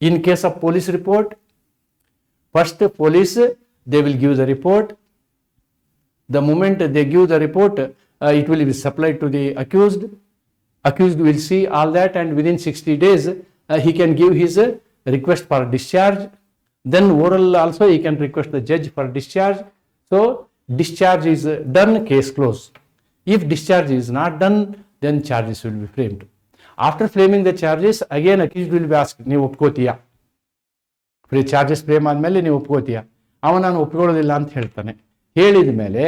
in case of police report? First, police they will give the report. The moment they give the report, it will be supplied to the accused. Accused will see all that, and within 60 days, he can give his request for discharge. Then oral also he can request the judge for discharge. So discharge is done, case closed. If discharge is not done, then charges will be framed. After framing the charges, again accused will be asked, ನೀವು ಒಪ್ಕೋತೀಯಾ? ಚಾರ್ಜಸ್ ಫ್ರೇಮ್ ಆದಮೇಲೆ ನೀವು ಒಪ್ಕೋತೀಯಾ? ನಾನು ಒಪ್ಕೊಳ್ಳೋದಿಲ್ಲ ಅಂತ ಹೇಳ್ತಾನೆ. ಹೇಳಿದ ಮೇಲೆ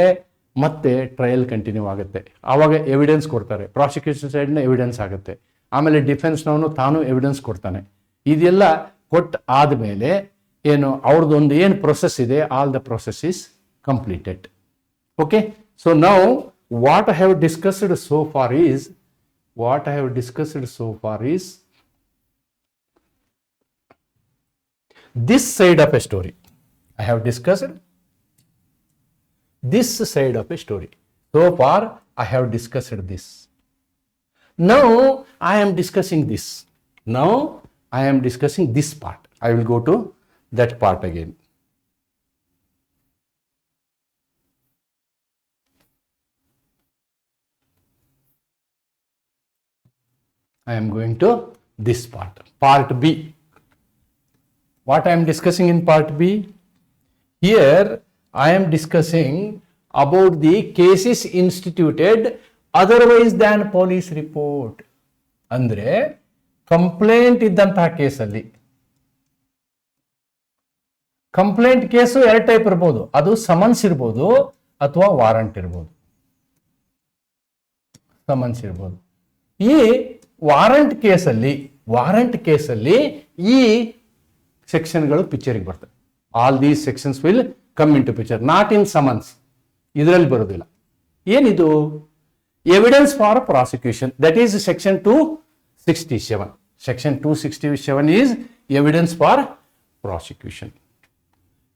ಮತ್ತೆ ಟ್ರಯಲ್ ಕಂಟಿನ್ಯೂ ಆಗುತ್ತೆ. ಆವಾಗ ಎವಿಡೆನ್ಸ್ ಕೊಡ್ತಾರೆ, ಪ್ರಾಸಿಕ್ಯೂಷನ್ ಸೈಡ್ನ ಎವಿಡೆನ್ಸ್ ಆಗುತ್ತೆ. ಆಮೇಲೆ ಡಿಫೆನ್ಸ್ನವನು ತಾನು ಎವಿಡೆನ್ಸ್ ಕೊಡ್ತಾನೆ. ಇದೆಲ್ಲ ಕೊಟ್ಟು ಆದಮೇಲೆ ಏನು ಅವ್ರದ್ದೊಂದು ಏನು ಪ್ರೊಸೆಸ್ ಇದೆ, all the process is completed. Okay, so now what I have discussed so for is this side of A story. I have discussed this side of a story. So far I have discussed this. Now I am discussing this. Now I am discussing this part. I will go to that part again. I am going to this part, part B. What I am discussing in part B? Here I am discussing about the cases instituted otherwise than police report. ಅಂದರೆ ಕಂಪ್ಲೇಂಟ್ ಇದ್ದಂತಹ ಕೇಸಲ್ಲಿ, ಕಂಪ್ಲೇಂಟ್ ಕೇಸು 2 ಟೈಪ್ ಇರ್ಬೋದು, ಅದು ಸಮನ್ಸ್ ಇರ್ಬೋದು ಅಥವಾ ವಾರಂಟ್ ಇರ್ಬೋದು. ಸಮನ್ಸ್ ಇರ್ಬೋದು. ಈ ವಾರಂಟ್ ಕೇಸಲ್ಲಿ ಈ ಸೆಕ್ಷನ್ಗಳು ಪಿಕ್ಚರ್ಗೆ ಬರ್ತವೆ. All these sections will come in to picture, not in summons. ಇದರಲ್ಲಿ ಬರೋದಿಲ್ಲ. ಏನಿದು? Evidence for prosecution, that is section 267. Section 267 is evidence for prosecution.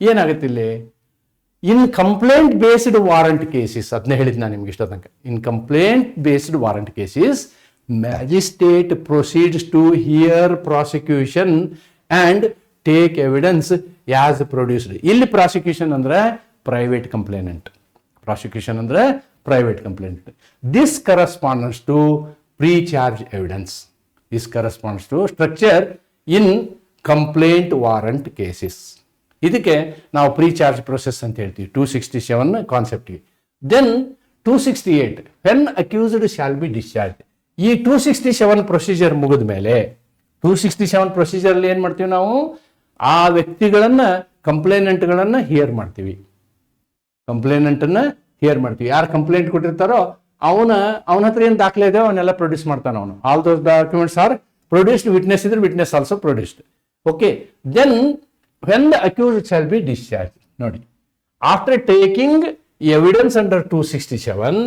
ಏನಾಗುತ್ತೆ ಇಲ್ಲಿ? In complaint based warrant cases, ಅದನ್ನೇ ಹೇಳಿದ್ ನಾನು ನಿಮ್ಗೆ ಇಷ್ಟ ತನಕ. In complaint based warrant cases, magistrate proceeds to hear prosecution and take evidence as produced. ಇಲ್ಲಿ ಪ್ರಾಸಿಕ್ಯೂಷನ್ ಅಂದ್ರೆ ಪ್ರೈವೇಟ್ ಕಂಪ್ಲೇನೆಂಟ್. ಪ್ರಾಸಿಕ್ಯೂಷನ್ ಅಂದ್ರೆ private complaint. This corresponds to pre charge evidence. This corresponds to structure in complaint warrant cases. ಇದಕ್ಕೆ ನಾವು ಪ್ರೀ ಚಾರ್ಜ್ ಪ್ರೊಸೆಸ್ ಅಂತ ಹೇಳ್ತೀವಿ 267 ಕಾನ್ಸೆಪ್ಟ್ಗೆ. Then 268 when accused shall be discharge. ಈ 267 ಪ್ರೊಸೀಜರ್ ಮುಗಿದ ಮೇಲೆ 267 ಪ್ರೊಸೀಜರ್ ಏನ್ ಮಾಡ್ತೀವಿ ನಾವು? ಆ ವ್ಯಕ್ತಿಗಳನ್ನ, ಕಂಪ್ಲೇನೆಂಟ್ಗಳನ್ನ ಹಿಯರ್ ಮಾಡ್ತೀವಿ. ಕಂಪ್ಲೇನೆಂಟನ್ನ ಹಿಯರ್ ಮಾಡ್ತೀವಿ. ಯಾರು ಕಂಪ್ಲೇಂಟ್ ಕೊಟ್ಟಿರ್ತಾರೋ ಅವನ ಹತ್ರ ಏನು ದಾಖಲೆ ಇದೆ ಅವನ್ನೆಲ್ಲ ಪ್ರೊಡ್ಯೂಸ್ ಮಾಡ್ತಾನೆ ಅವನು. All those documents are produced. Witness ಇದ್ರೆ witness also produced. Okay. Then when the accused shall be discharged. ನೋಡಿ, after taking evidence under 267,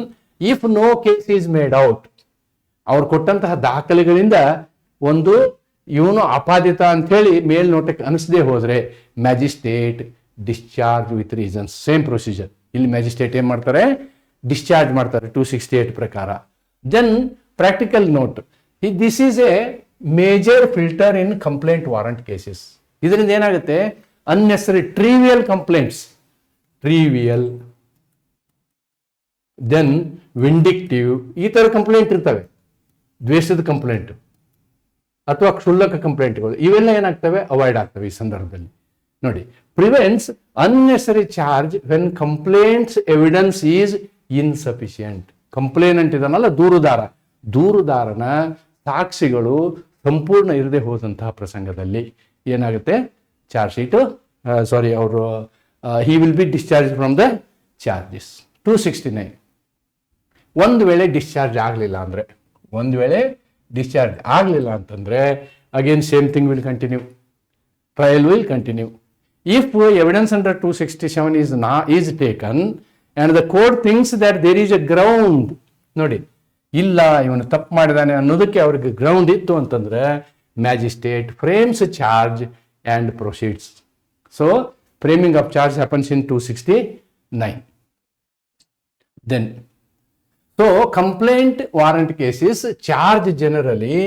if no case is made out, ಅವ್ರು ಕೊಟ್ಟಂತಹ ದಾಖಲೆಗಳಿಂದ ಒಂದು ಇವನು ಅಪಾದಿತ ಅಂತ ಹೇಳಿ ಮೇಲ್ನೋಟಕ್ಕೆ ಅನಿಸದೆ ಹೋದ್ರೆ magistrate discharge with reasons. Same procedure ಇಲ್ಲಿ ಮ್ಯಾಜಿಸ್ಟ್ರೇಟ್ ಏನ್ ಮಾಡ್ತಾರೆ? ಡಿಸ್ಚಾರ್ಜ್ ಮಾಡ್ತಾರೆ 268 ಪ್ರಕಾರ. Then practical note, this is a major filter in complaint warrant cases. ಇದರಿಂದ ಏನಾಗುತ್ತೆ? Unnecessary trivial complaints, trivial, then vindictive, ಈ ತರ ಕಂಪ್ಲೇಂಟ್ ಇರ್ತವೆ. ದ್ವೇಷದ ಕಂಪ್ಲೇಂಟ್ ಅಥವಾ ಕ್ಷುಲ್ಲಕ ಕಂಪ್ಲೇಂಟ್ಗಳು ಇವೆಲ್ಲ ಏನಾಗ್ತವೆ? ಅವಾಯ್ಡ್ ಆಗ್ತವೆ ಈ ಸಂದರ್ಭದಲ್ಲಿ. ನೋಡಿ, prevents unnecessary charge when complaints evidence is insufficient. Complainant ಇದನ್ನಲ್ಲ, ದೂರುದಾರನ ಸಾಕ್ಷಿಗಳು ಸಂಪೂರ್ಣ ಇರದೆ ಹೋದಂತಹ ಪ್ರಸಂಗದಲ್ಲಿ ಏನಾಗುತ್ತೆ? ಚಾರ್ಜ್ ಶೀಟು ಅವರು he will be discharge from the charges. 269 ಒಂದು ವೇಳೆ ಡಿಸ್ಚಾರ್ಜ್ ಆಗಲಿಲ್ಲ ಅಂತಂದ್ರೆ again same thing will continue. Trial will continue. If evidence under 267 is taken and the court thinks that there is a ground, ನೋಡಿ, ಇಲ್ಲ ಇವನು ತಪ್ಪು ಮಾಡಿದಾನೆ ಅನ್ನೋದಕ್ಕೆ ಅವ್ರಿಗೆ ಗ್ರೌಂಡ್ ಇತ್ತು ಅಂತಂದ್ರೆ magistrate frames charge and proceeds. So framing of charge happens in 269. Then, so complaint warrant cases, charge generally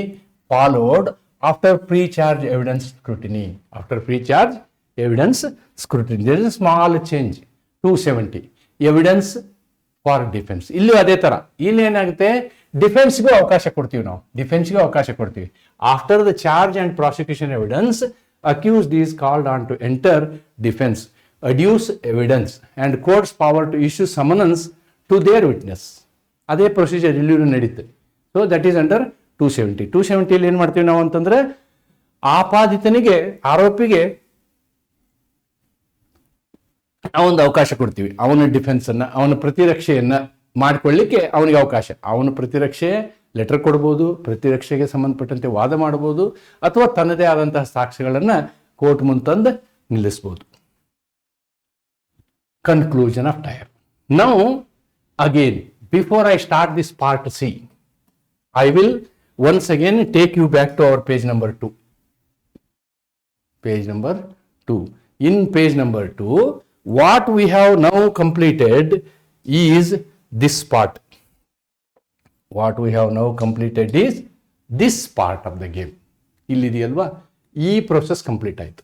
followed after pre-charge evidence scrutiny. After pre-charge evidence scrutiny, there is a small change. 270 evidence for defense. ಇಲ್ಲಿ ಅದೇ ತರ, ಇಲ್ಲಿ ಏನಾಗುತ್ತೆ? ಡಿಫೆನ್ಸ್ಗೂ ಅವಕಾಶ ಕೊಡ್ತೀವಿ. After the charge and prosecution evidence, accused is called on to enter defense, adduce evidence, and court's power to issue summons to their witness. ಅದೇ ಪ್ರೊಸೀಜರ್ ಇಲ್ಲಿ ನಡೀತೆ. So that is under 270. 270 ಏನ್ ಮಾಡ್ತೀವಿ ನಾವು ಅಂತಂದ್ರೆ, ಆಪಾದಿತನಿಗೆ, ಆರೋಪಿಗೆ ಅವನದು ಅವಕಾಶ ಕೊಡ್ತೀವಿ. ಅವನ ಡಿಫೆನ್ಸ್ ಅನ್ನ, ಅವನ ಪ್ರತಿರಕ್ಷೆಯನ್ನ ಮಾಡ್ಕೊಳ್ಳಿಕ್ಕೆ ಅವನಿಗೆ ಅವಕಾಶ. ಅವನ ಪ್ರತಿರಕ್ಷೆ ಲೆಟರ್ ಕೊಡ್ಬೋದು, ಪ್ರತಿರಕ್ಷೆಗೆ ಸಂಬಂಧಪಟ್ಟಂತೆ ವಾದ ಮಾಡಬಹುದು, ಅಥವಾ ತನ್ನದೇ ಆದಂತಹ ಸಾಕ್ಷ್ಯಗಳನ್ನ ಕೋರ್ಟ್ ಮುಂತಂದು ನಿಲ್ಲಿಸಬಹುದು. Conclusion of tyre. Now again, before I start this part C, I will once again take you back to our page number 2. Page number 2. In page number 2, what we have now completed is this part. What we have now completed is this part of the game. ಇಲ್ಲಿದೆಯಲ್ವಾ, ಈ ಪ್ರೊಸೆಸ್ ಕಂಪ್ಲೀಟ್ ಆಯಿತು.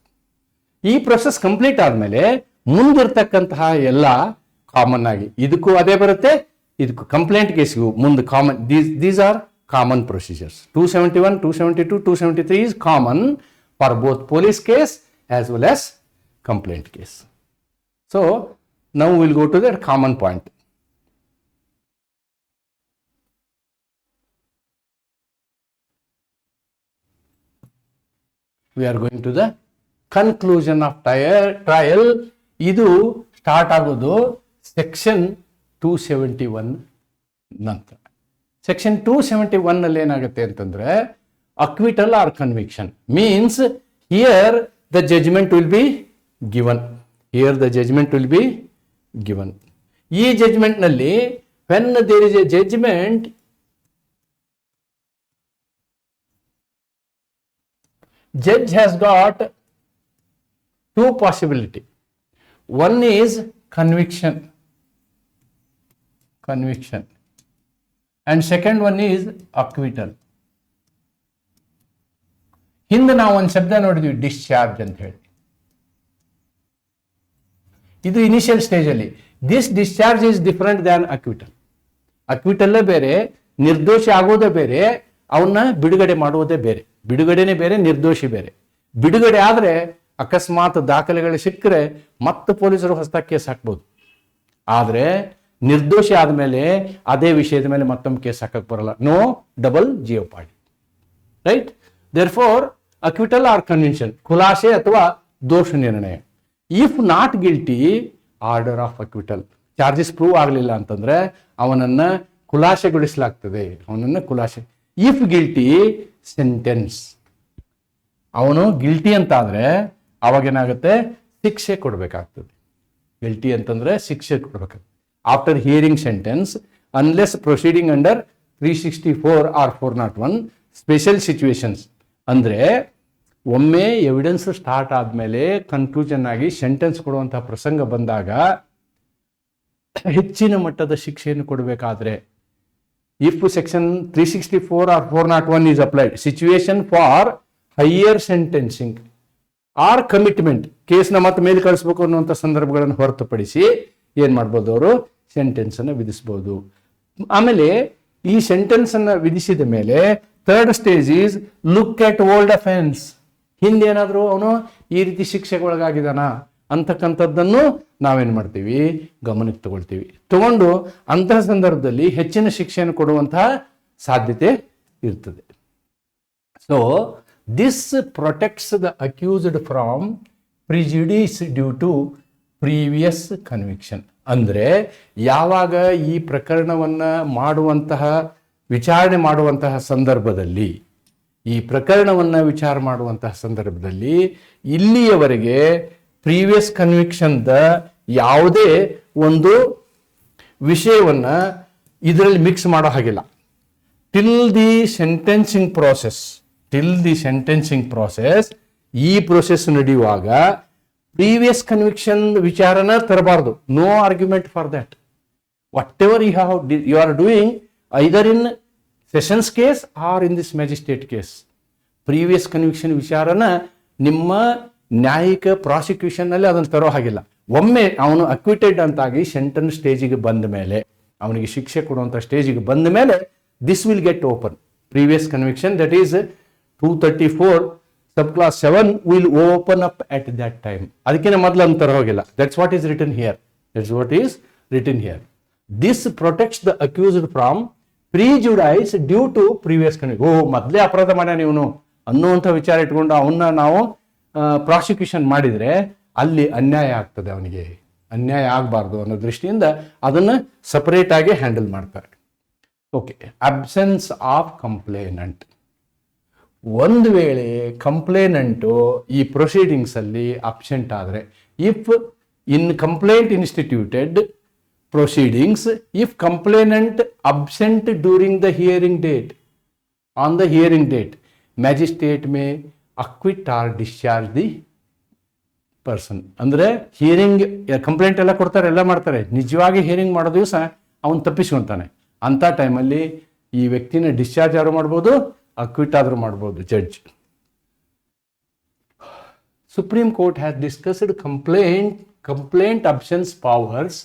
ಈ ಪ್ರೊಸೆಸ್ ಕಂಪ್ಲೀಟ್ ಆದಮೇಲೆ ಮುಂದಿರ್ತಕ್ಕಂತಹ ಎಲ್ಲ ಕಾಮನ್ ಆಗಿ ಇದಕ್ಕೂ ಅದೇ ಬರುತ್ತೆ, ಇದಕ್ಕೂ ಕಂಪ್ಲೇಂಟ್ ಕೇಸ್ಗೂ ಮುಂದೆ common. These are common procedures. 271, 272, 273 is common for both police case as well as complaint case. So now we'll go to that common point. We are going to the conclusion of trial. ಇದು ಸ್ಟಾರ್ಟ್ ಆಗೋದು ಸೆಕ್ಷನ್ 271 ನಂತರ. ಸೆಕ್ಷನ್ 271 ಏನಾಗುತ್ತೆ ಅಂತಂದ್ರೆ acquittal or conviction means here the judgment will be given. Here the judgment will be given. ಈ ಜಜ್ಮೆಂಟ್ ನಲ್ಲಿ when there is a judgment, judge has got two possibility. One is conviction, and second one is acquittal. ಹಿಂದೆ ನಾವು ಒಂದು ಶಬ್ದ ನೋಡಿದ್ವಿ, ಡಿಸ್ಚಾರ್ಜ್ ಅಂತ ಹೇಳಿ. ಇದು ಇನಿಷಿಯಲ್ ಸ್ಟೇಜ್ ಅಲ್ಲಿ. This discharge is different than acquittal. ಅಕ್ವಿಟಲ್ಲೇ ಬೇರೆ, ನಿರ್ದೋಷಿ ಆಗೋದೇ ಬೇರೆ, ಅವನ್ನ ಬಿಡುಗಡೆ ಮಾಡುವುದೇ ಬೇರೆ. ಬಿಡುಗಡೆನೇ ಬೇರೆ, ನಿರ್ದೋಷಿ ಬೇರೆ. ಬಿಡುಗಡೆ ಆದ್ರೆ ಅಕಸ್ಮಾತ್ ದಾಖಲೆಗಳು ಸಿಕ್ಕರೆ ಮತ್ತೆ ಪೊಲೀಸರು ಹೊಸದಾಗಿ ಕೇಸ್ ಹಾಕ್ಬೋದು. ಆದ್ರೆ ನಿರ್ದೋಷಿ ಆದ್ಮೇಲೆ ಅದೇ ವಿಷಯದ ಮೇಲೆ ಮತ್ತೊಮ್ಮೆ ಕೇಸ್ ಹಾಕಕ್ ಬರಲ್ಲ. No double jeopardy, right? Therefore acquittal or conviction, ಖುಲಾಸೆ ಅಥವಾ ದೋಷ ನಿರ್ಣಯ. If not guilty, order of acquittal. Charges prove ಆಗಲಿಲ್ಲ ಅಂತಂದ್ರೆ ಅವನನ್ನ ಖುಲಾಸೆಗೊಳಿಸಲಾಗ್ತದೆ, ಖುಲಾಸೆ. If guilty, sentence. ಅವನು ಗಿಲ್ಟಿ ಅಂತ ಆದ್ರೆ ಅವಾಗೇನಾಗುತ್ತೆ, ಶಿಕ್ಷೆ ಕೊಡಬೇಕಾಗ್ತದೆ. ಗಿಲ್ಟಿ ಅಂತಂದ್ರೆ ಶಿಕ್ಷೆ ಕೊಡಬೇಕಾಗ್ತದೆ. After hearing sentence, unless proceeding under 364 or 401 special situations. ಅಂದ್ರೆ ಒಮ್ಮೆ ಎವಿಡೆನ್ಸ್ ಸ್ಟಾರ್ಟ್ ಆದ್ಮೇಲೆ ಕನ್ಕ್ಲೂಷನ್ ಆಗಿ ಸೆಂಟೆನ್ಸ್ ಕೊಡುವಂತಹ ಪ್ರಸಂಗ ಬಂದಾಗ ಹೆಚ್ಚಿನ ಮಟ್ಟದ ಶಿಕ್ಷೆಯನ್ನು ಕೊಡಬೇಕಾದ್ರೆ, if section 364 or 401 is applied, situation for higher sentencing or commitment, ಕೇಸ್ನ ಮತ್ತೆ ಮೇಲೆ ಕಳಿಸ್ಬೇಕು ಅನ್ನುವಂಥ ಸಂದರ್ಭಗಳನ್ನು ಹೊರತುಪಡಿಸಿ ಏನ್ ಮಾಡ್ಬೋದು, ಅವರು ಸೆಂಟೆನ್ಸ್ ಅನ್ನು ವಿಧಿಸಬಹುದು. ಆಮೇಲೆ ಈ ಸೆಂಟೆನ್ಸ್ ಅನ್ನ ವಿಧಿಸಿದ ಮೇಲೆ third stage is look at old offence. ಹಿಂದೇನಾದ್ರೂ ಅವನು ಈ ರೀತಿ ಶಿಕ್ಷೆಗೆ ಒಳಗಾಗಿದಾನ ಅಂತಕ್ಕಂಥದ್ದನ್ನು ನಾವೇನ್ ಮಾಡ್ತೀವಿ, ಗಮನಕ್ಕೆ ತಗೊಂಡು ಅಂತಹ ಸಂದರ್ಭದಲ್ಲಿ ಹೆಚ್ಚಿನ ಶಿಕ್ಷೆಯನ್ನು ಕೊಡುವಂತಹ ಸಾಧ್ಯತೆ ಇರ್ತದೆ. So this protects the accused from prejudice due to previous conviction. ಅಂದ್ರೆ ಯಾವಾಗ ಈ ಪ್ರಕರಣವನ್ನ ವಿಚಾರಣೆ ಮಾಡುವಂತಹ ಸಂದರ್ಭದಲ್ಲಿ, ಇಲ್ಲಿಯವರೆಗೆ ಪ್ರೀವಿಯಸ್ ಕನ್ವಿಕ್ಷನ್ ದ ಯಾವುದೇ ಒಂದು ವಿಷಯವನ್ನ ಇದರಲ್ಲಿ ಮಿಕ್ಸ್ ಮಾಡೋ ಹಾಗಿಲ್ಲ. ಟಿಲ್ ದಿ ಸೆಂಟೆನ್ಸಿಂಗ್ ಪ್ರೋಸೆಸ್, ಈ ಪ್ರೋಸೆಸ್ ನಡೆಯುವಾಗ ಪ್ರೀವಿಯಸ್ ಕನ್ವಿಕ್ಷನ್ ವಿಚಾರನ ತರಬಾರ್ದು. No argument for that. Whatever you are doing either in sessions case or in this magistrate case, previous conviction ವಿಚಾರನ ನಿಮ್ಮ ನ್ಯಾಯಿಕ ಪ್ರಾಸಿಕ್ಯೂಷನ್ ನಲ್ಲಿ ಅದನ್ನು ತರೋ ಹಾಗಿಲ್ಲ. ಒಮ್ಮೆ ಅವನು ಅಕ್ವಿಟೆಡ್ ಅಂತಾಗಿ ಸೆಂಟೆನ್ಸ್ ಸ್ಟೇಜಿಗೆ ಬಂದ ಮೇಲೆ, ಅವನಿಗೆ ಶಿಕ್ಷೆ ಕೊಡುವಂತ ಸ್ಟೇಜಿಗೆ ಬಂದ ಮೇಲೆ, this will get open. Previous conviction, that is 234 sub clause 7 will open up at that time. ಅದಕ್ಕಿಂತ ಮೊದಲು ಅಂತ ತರೋ ಹೋಗಿಲ್ಲ. That's what is written here. This protects the accused from prejudice due to previous conviction. ಮೊದಲೇ ಅಪರಾಧ ಮಾಡ್ಯಾನ ಇವನು ಅನ್ನುವಂಥ ವಿಚಾರ ಇಟ್ಕೊಂಡು ಅವನ್ನ ನಾವು ಪ್ರಾಸಿಕ್ಯೂಷನ್ ಮಾಡಿದ್ರೆ ಅಲ್ಲಿ ಅನ್ಯಾಯ ಆಗ್ತದೆ, ಅವನಿಗೆ ಅನ್ಯಾಯ ಆಗಬಾರ್ದು ಅನ್ನೋ ದೃಷ್ಟಿಯಿಂದ ಅದನ್ನ ಸಪರೇಟ್ ಆಗಿ ಹ್ಯಾಂಡಲ್ ಮಾಡ್ತಾರೆ. Okay, absence of complainant. ಒಂದು ವೇಳೆ ಕಂಪ್ಲೇನೆಂಟು ಈ ಪ್ರೊಸೀಡಿಂಗ್ಸ್ ಅಲ್ಲಿ ಅಬ್ಸೆಂಟ್ ಆದರೆ, if in complaint instituted proceedings, if complainant absent during the hearing date, on the hearing date, magistrate may acquit or discharge the person. ಅಂದ್ರೆ ಹಿಯರಿಂಗ್ ಕಂಪ್ಲೇಂಟ್ ಎಲ್ಲ ಕೊಡ್ತಾರೆ, ಎಲ್ಲ ಮಾಡ್ತಾರೆ, ನಿಜವಾಗಿ ಹಿಯರಿಂಗ್ ಮಾಡೋ ದಿವಸ ಅವನು ತಪ್ಪಿಸ್ಕೊಂತಾನೆ. ಅಂತ ಟೈಮಲ್ಲಿ ಈ ವ್ಯಕ್ತಿನ ಡಿಸ್ಚಾರ್ಜ್ ಆದ್ರೂ ಮಾಡ್ಬೋದು, ಅಕ್ವಿಟ್ ಆದ್ರೂ ಮಾಡ್ಬೋದು judge. Supreme court has discussed complaint absence powers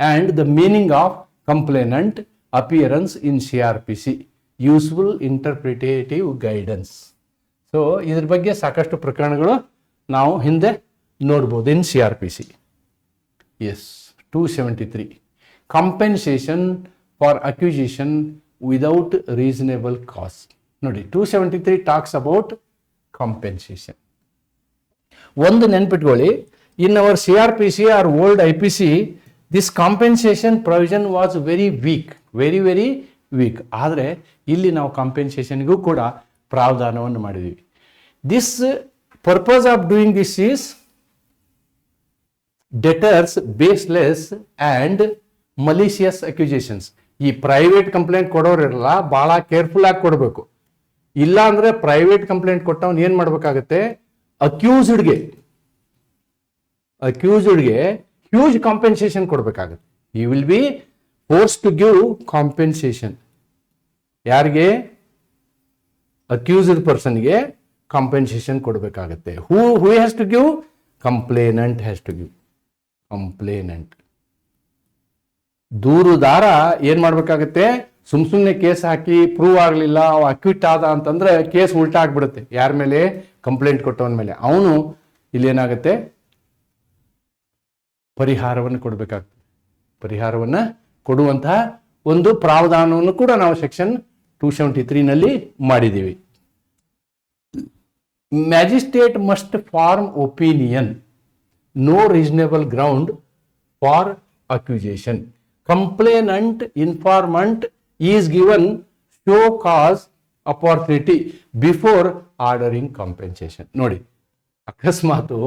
and the meaning of complainant appearance in CRPC, useful interpretative guidance. So ಇದ್ರ ಬಗ್ಗೆ ಸಾಕಷ್ಟು ಪ್ರಕರಣಗಳು ನಾವು ಹಿಂದೆ ನೋಡ್ಬೋದು in CRPC. Yes, 273 compensation for acquisition without reasonable cost. ನೋಡಿ, 273 ಟಾಕ್ಸ್ ಅಬೌಟ್ ಕಾಂಪೆನ್ಸೇಷನ್. ಒಂದು ನೆನ್ಪಿಟ್ಕೊಳ್ಳಿ, in our CRPC or old IPC, this compensation provision was very weak, very very weak. ಆದರೆ ಇಲ್ಲಿ ನಾವು ಕಾಂಪೆನ್ಸೇಷನ್ಗೂ ಕೂಡ ಪ್ರಾವಧಾನವನ್ನು ಮಾಡಿದ್ದೀವಿ. This purpose of doing this is deters baseless and malicious accusations. ಈ ಪ್ರೈವೇಟ್ ಕಂಪ್ಲೇಂಟ್ ಕೊಡೋರಿರಲ್ಲ, ಭಾಳ ಕೇರ್ಫುಲ್ ಆಗಿ ಕೊಡಬೇಕು. ಇಲ್ಲ ಅಂದರೆ ಪ್ರೈವೇಟ್ ಕಂಪ್ಲೇಂಟ್ ಕೊಟ್ಟವನು ಏನು ಮಾಡಬೇಕಾಗತ್ತೆ, ಅಕ್ಯೂಸ್ಡ್ಗೆ ಹ್ಯೂಜ್ ಕಾಂಪೆನ್ಸೇಷನ್ ಕೊಡಬೇಕಾಗುತ್ತೆ. You will be force to give compensation. ಯಾರಿಗೆ? ಅಕ್ಯೂಸ್ಡ್ ಪರ್ಸನ್ಗೆ ಕಾಂಪೆನ್ಸೇಷನ್ ಕೊಡಬೇಕಾಗುತ್ತೆ. Who has to give? Complainant has to give. Complainant. ದೂರುದಾರ ಏನ್ ಮಾಡ್ಬೇಕಾಗತ್ತೆ, ಸುಮ್ಮನೆ ಕೇಸ್ ಹಾಕಿ ಪ್ರೂವ್ ಆಗಲಿಲ್ಲ, ಅವ ಅಕ್ವಿಟ್ ಆದ ಅಂತಂದ್ರೆ ಕೇಸ್ ಉಲ್ಟಾ ಆಗ್ಬಿಡುತ್ತೆ. ಯಾರ ಮೇಲೆ? ಕಂಪ್ಲೇಂಟ್ ಕೊಟ್ಟವನ ಮೇಲೆ. ಅವನು ಇಲ್ಲೇನಾಗುತ್ತೆ, ಪರಿಹಾರವನ್ನು ಕೊಡಬೇಕಾಗ್ತದೆ. ಪರಿಹಾರವನ್ನು ಕೊಡುವಂತಹ ಒಂದು ಪ್ರಾವಧಾನವನ್ನು ಕೂಡ ನಾವು ಸೆಕ್ಷನ್ 273 ಮಾಡಿದ್ದೀವಿ. Magistrate must form opinion, no reasonable ground for accusation. Complainant informant is given show cause opportunity before ordering compensation. ನೋಡಿ, ಅಕಸ್ಮಾತು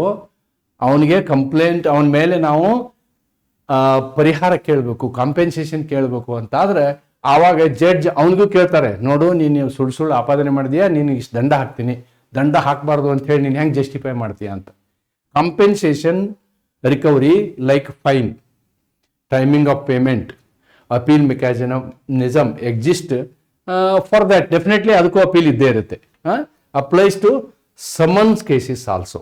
ಅವನಿಗೆ ಕಂಪ್ಲೇಂಟ್, ಅವನ ಮೇಲೆ ನಾವು ಪರಿಹಾರ ಕೇಳಬೇಕು, ಕಾಂಪೆನ್ಸೇಷನ್ ಕೇಳಬೇಕು ಅಂತಾದ್ರೆ ಆವಾಗ ಜಡ್ಜ್ ಅವನಿಗೂ ಕೇಳ್ತಾರೆ, ನೋಡು ನೀನು ಸುಳ್ಳು ಆಪಾದನೆ ಮಾಡಿದೀಯಾ, ನೀನು ಇಷ್ಟು ದಂಡ ಹಾಕ್ತೀನಿ, ದಂಡ ಹಾಕಬಾರ್ದು ಅಂತ ಹೇಳಿ ನೀನು ಹೆಂಗೆ ಜಸ್ಟಿಫೈ ಮಾಡ್ತೀಯ ಅಂತ. Compensation recovery like fine, timing of payment, appeal mechanism exist for that. Definitely ಅದಕ್ಕೂ ಅಪೀಲ್ ಇದ್ದೇ ಇರುತ್ತೆ. Applies to summons cases also.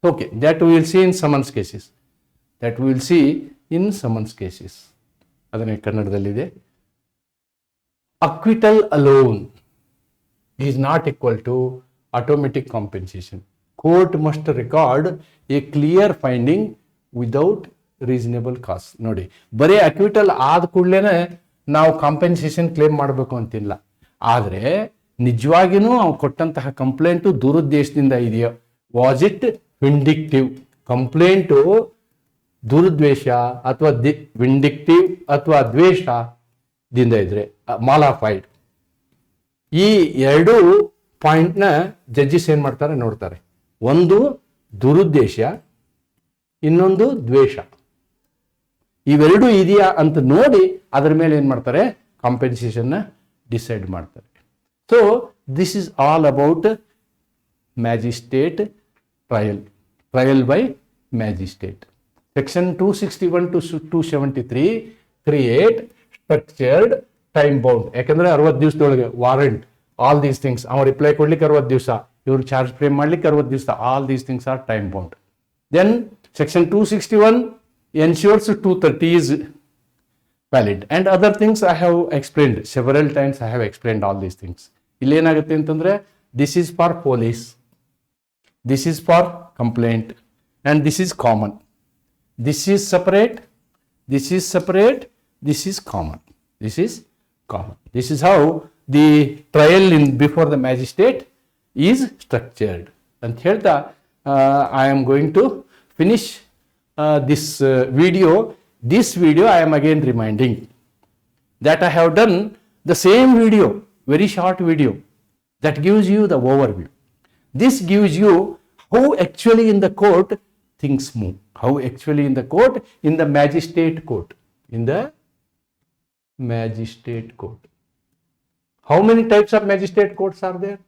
Okay, that we will see in summons cases. That we will see in summons cases. ಅದನ್ನೇ ಕನ್ನಡದಲ್ಲಿದೆ. Acquittal alone is not equal to automatic compensation. Court must record a clear finding without reasonable cause. ನೋಡಿ, ಬರೀ ಅಕ್ವಿಟಲ್ ಆದ ಕೂಡಲೇ ನಾವು ಕಾಂಪೆನ್ಸೇಷನ್ ಕ್ಲೇಮ್ ಮಾಡಬೇಕು ಅಂತಿಲ್ಲ. ಆದರೆ ನಿಜವಾಗಿಯೂ ಅವ್ನು ಕೊಟ್ಟಂತಹ ಕಂಪ್ಲೇಂಟು ದುರುದ್ದೇಶದಿಂದ ಇದೆಯೋ, ವಾಸ್ ಇಟ್ ವಿಂಡಿಕ್ಟಿವ್? ಕಂಪ್ಲೇಂಟು ದುರುದ್ವೇಷ ಅಥವಾ ವಿಂಡಿಕ್ಟಿವ್ ಅಥವಾ ದ್ವೇಷದಿಂದ ಇದ್ರೆ ಮಾಲಾಫೈಡ್. ಈ ಎರಡು ಪಾಯಿಂಟ್ನ ಜಡ್ಜಸ್ ಏನ್ ಮಾಡ್ತಾರೆ ನೋಡ್ತಾರೆ. ಒಂದು ದುರುದ್ದೇಶ, ಇನ್ನೊಂದು ದ್ವೇಷ. ಇವೆರಡು ಇದೆಯಾ ಅಂತ ನೋಡಿ ಅದರ ಮೇಲೆ ಏನ್ ಮಾಡ್ತಾರೆ, ಕಾಂಪೆನ್ಸೇಷನ್ ಡಿಸೈಡ್ ಮಾಡ್ತಾರೆ. So this is all about magistrate trial by magistrate. Section 261 to 273 create structured time bound. ಯಾಕಂದ್ರೆ 60 ದಿವಸದೊಳಗೆ ವಾರೆಂಟ್, ಆಲ್ ದೀಸ್ ಥಿಂಗ್ಸ್, ಅವ್ರು ರಿಪ್ಲೈ ಕೊಡ್ಲಿಕ್ಕೆ 60 ದಿವಸ, ಇವ್ರು ಚಾರ್ಜ್ ಫ್ರೇಮ್ ಮಾಡ್ಲಿಕ್ಕೆ 60 ದಿವಸ, all these things are time bound. Then section 261 ensures 230 is valid and other things I have explained several times. I have explained all these things. ಇಲ್ಲಿ ಏನಾಗುತ್ತೆ ಅಂತಂದ್ರೆ, this is for police, this is for complaint, and this is common. This is separate, this is separate, this is common, this is common. This is how the trial in before the magistrate is structured. And ಹೇಳ್ತಾ I am going to finish this video. This video I am again reminding that I have done the same video, very short video that gives you the overview. This gives you how actually in the court things move, how actually in the court, in the magistrate court, in the magistrate court. How many types of magistrate courts are there?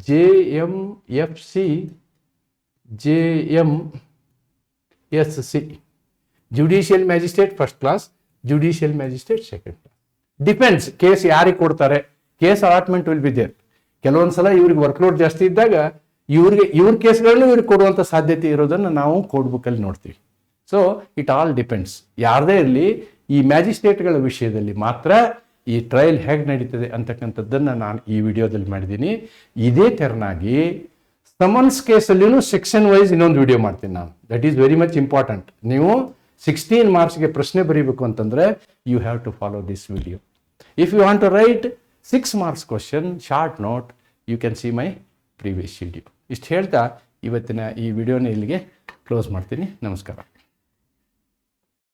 JMFC, JMSC. Judicial magistrate first class, judicial magistrate second class. Depends, case ಯಾರಿಗೆ ಕೊಡ್ತಾರೆ, case allotment will be there. ಕೆಲವೊಂದ್ಸಲ ಇವ್ರಿಗೆ ವರ್ಕ್ಲೋಡ್ ಜಾಸ್ತಿ ಇದ್ದಾಗ ಇವ್ರ ಕೇಸ್ಗಳನ್ನು ಇವ್ರಿಗೆ ಕೊಡುವಂಥ ಸಾಧ್ಯತೆ ಇರೋದನ್ನು ನಾವು ಕೋರ್ಟ್ ಬುಕ್ಕಲ್ಲಿ ನೋಡ್ತೀವಿ. So it all depends. ಯಾರದೇ ಇರಲಿ, ಈ ಮ್ಯಾಜಿಸ್ಟ್ರೇಟ್ಗಳ ವಿಷಯದಲ್ಲಿ ಮಾತ್ರ ಈ ಟ್ರಯಲ್ ಹೇಗೆ ನಡೀತದೆ ಅಂತಕ್ಕಂಥದ್ದನ್ನು ನಾನು ಈ ವಿಡಿಯೋದಲ್ಲಿ ಮಾಡಿದ್ದೀನಿ. ಇದೇ ತೆರನಾಗಿ ಸಮನ್ಸ್ ಕೇಸಲ್ಲಿನೂ ಸೆಕ್ಷನ್ ವೈಸ್ ಇನ್ನೊಂದು ವಿಡಿಯೋ ಮಾಡ್ತೀನಿ ನಾನು. That is very much important. ನೀವು 16 ಮಾರ್ಕ್ಸ್ಗೆ ಪ್ರಶ್ನೆ ಬರೀಬೇಕು ಅಂತಂದ್ರೆ you have to follow this video. If you want to write 6 marks question, short note, you can see my previous video. ಇಷ್ಟು ಹೇಳ್ತಾ ಇವತ್ತಿನ ಈ ವಿಡಿಯೋನ ಇಲ್ಲಿಗೆ ಕ್ಲೋಸ್ ಮಾಡ್ತೀನಿ. ನಮಸ್ಕಾರ.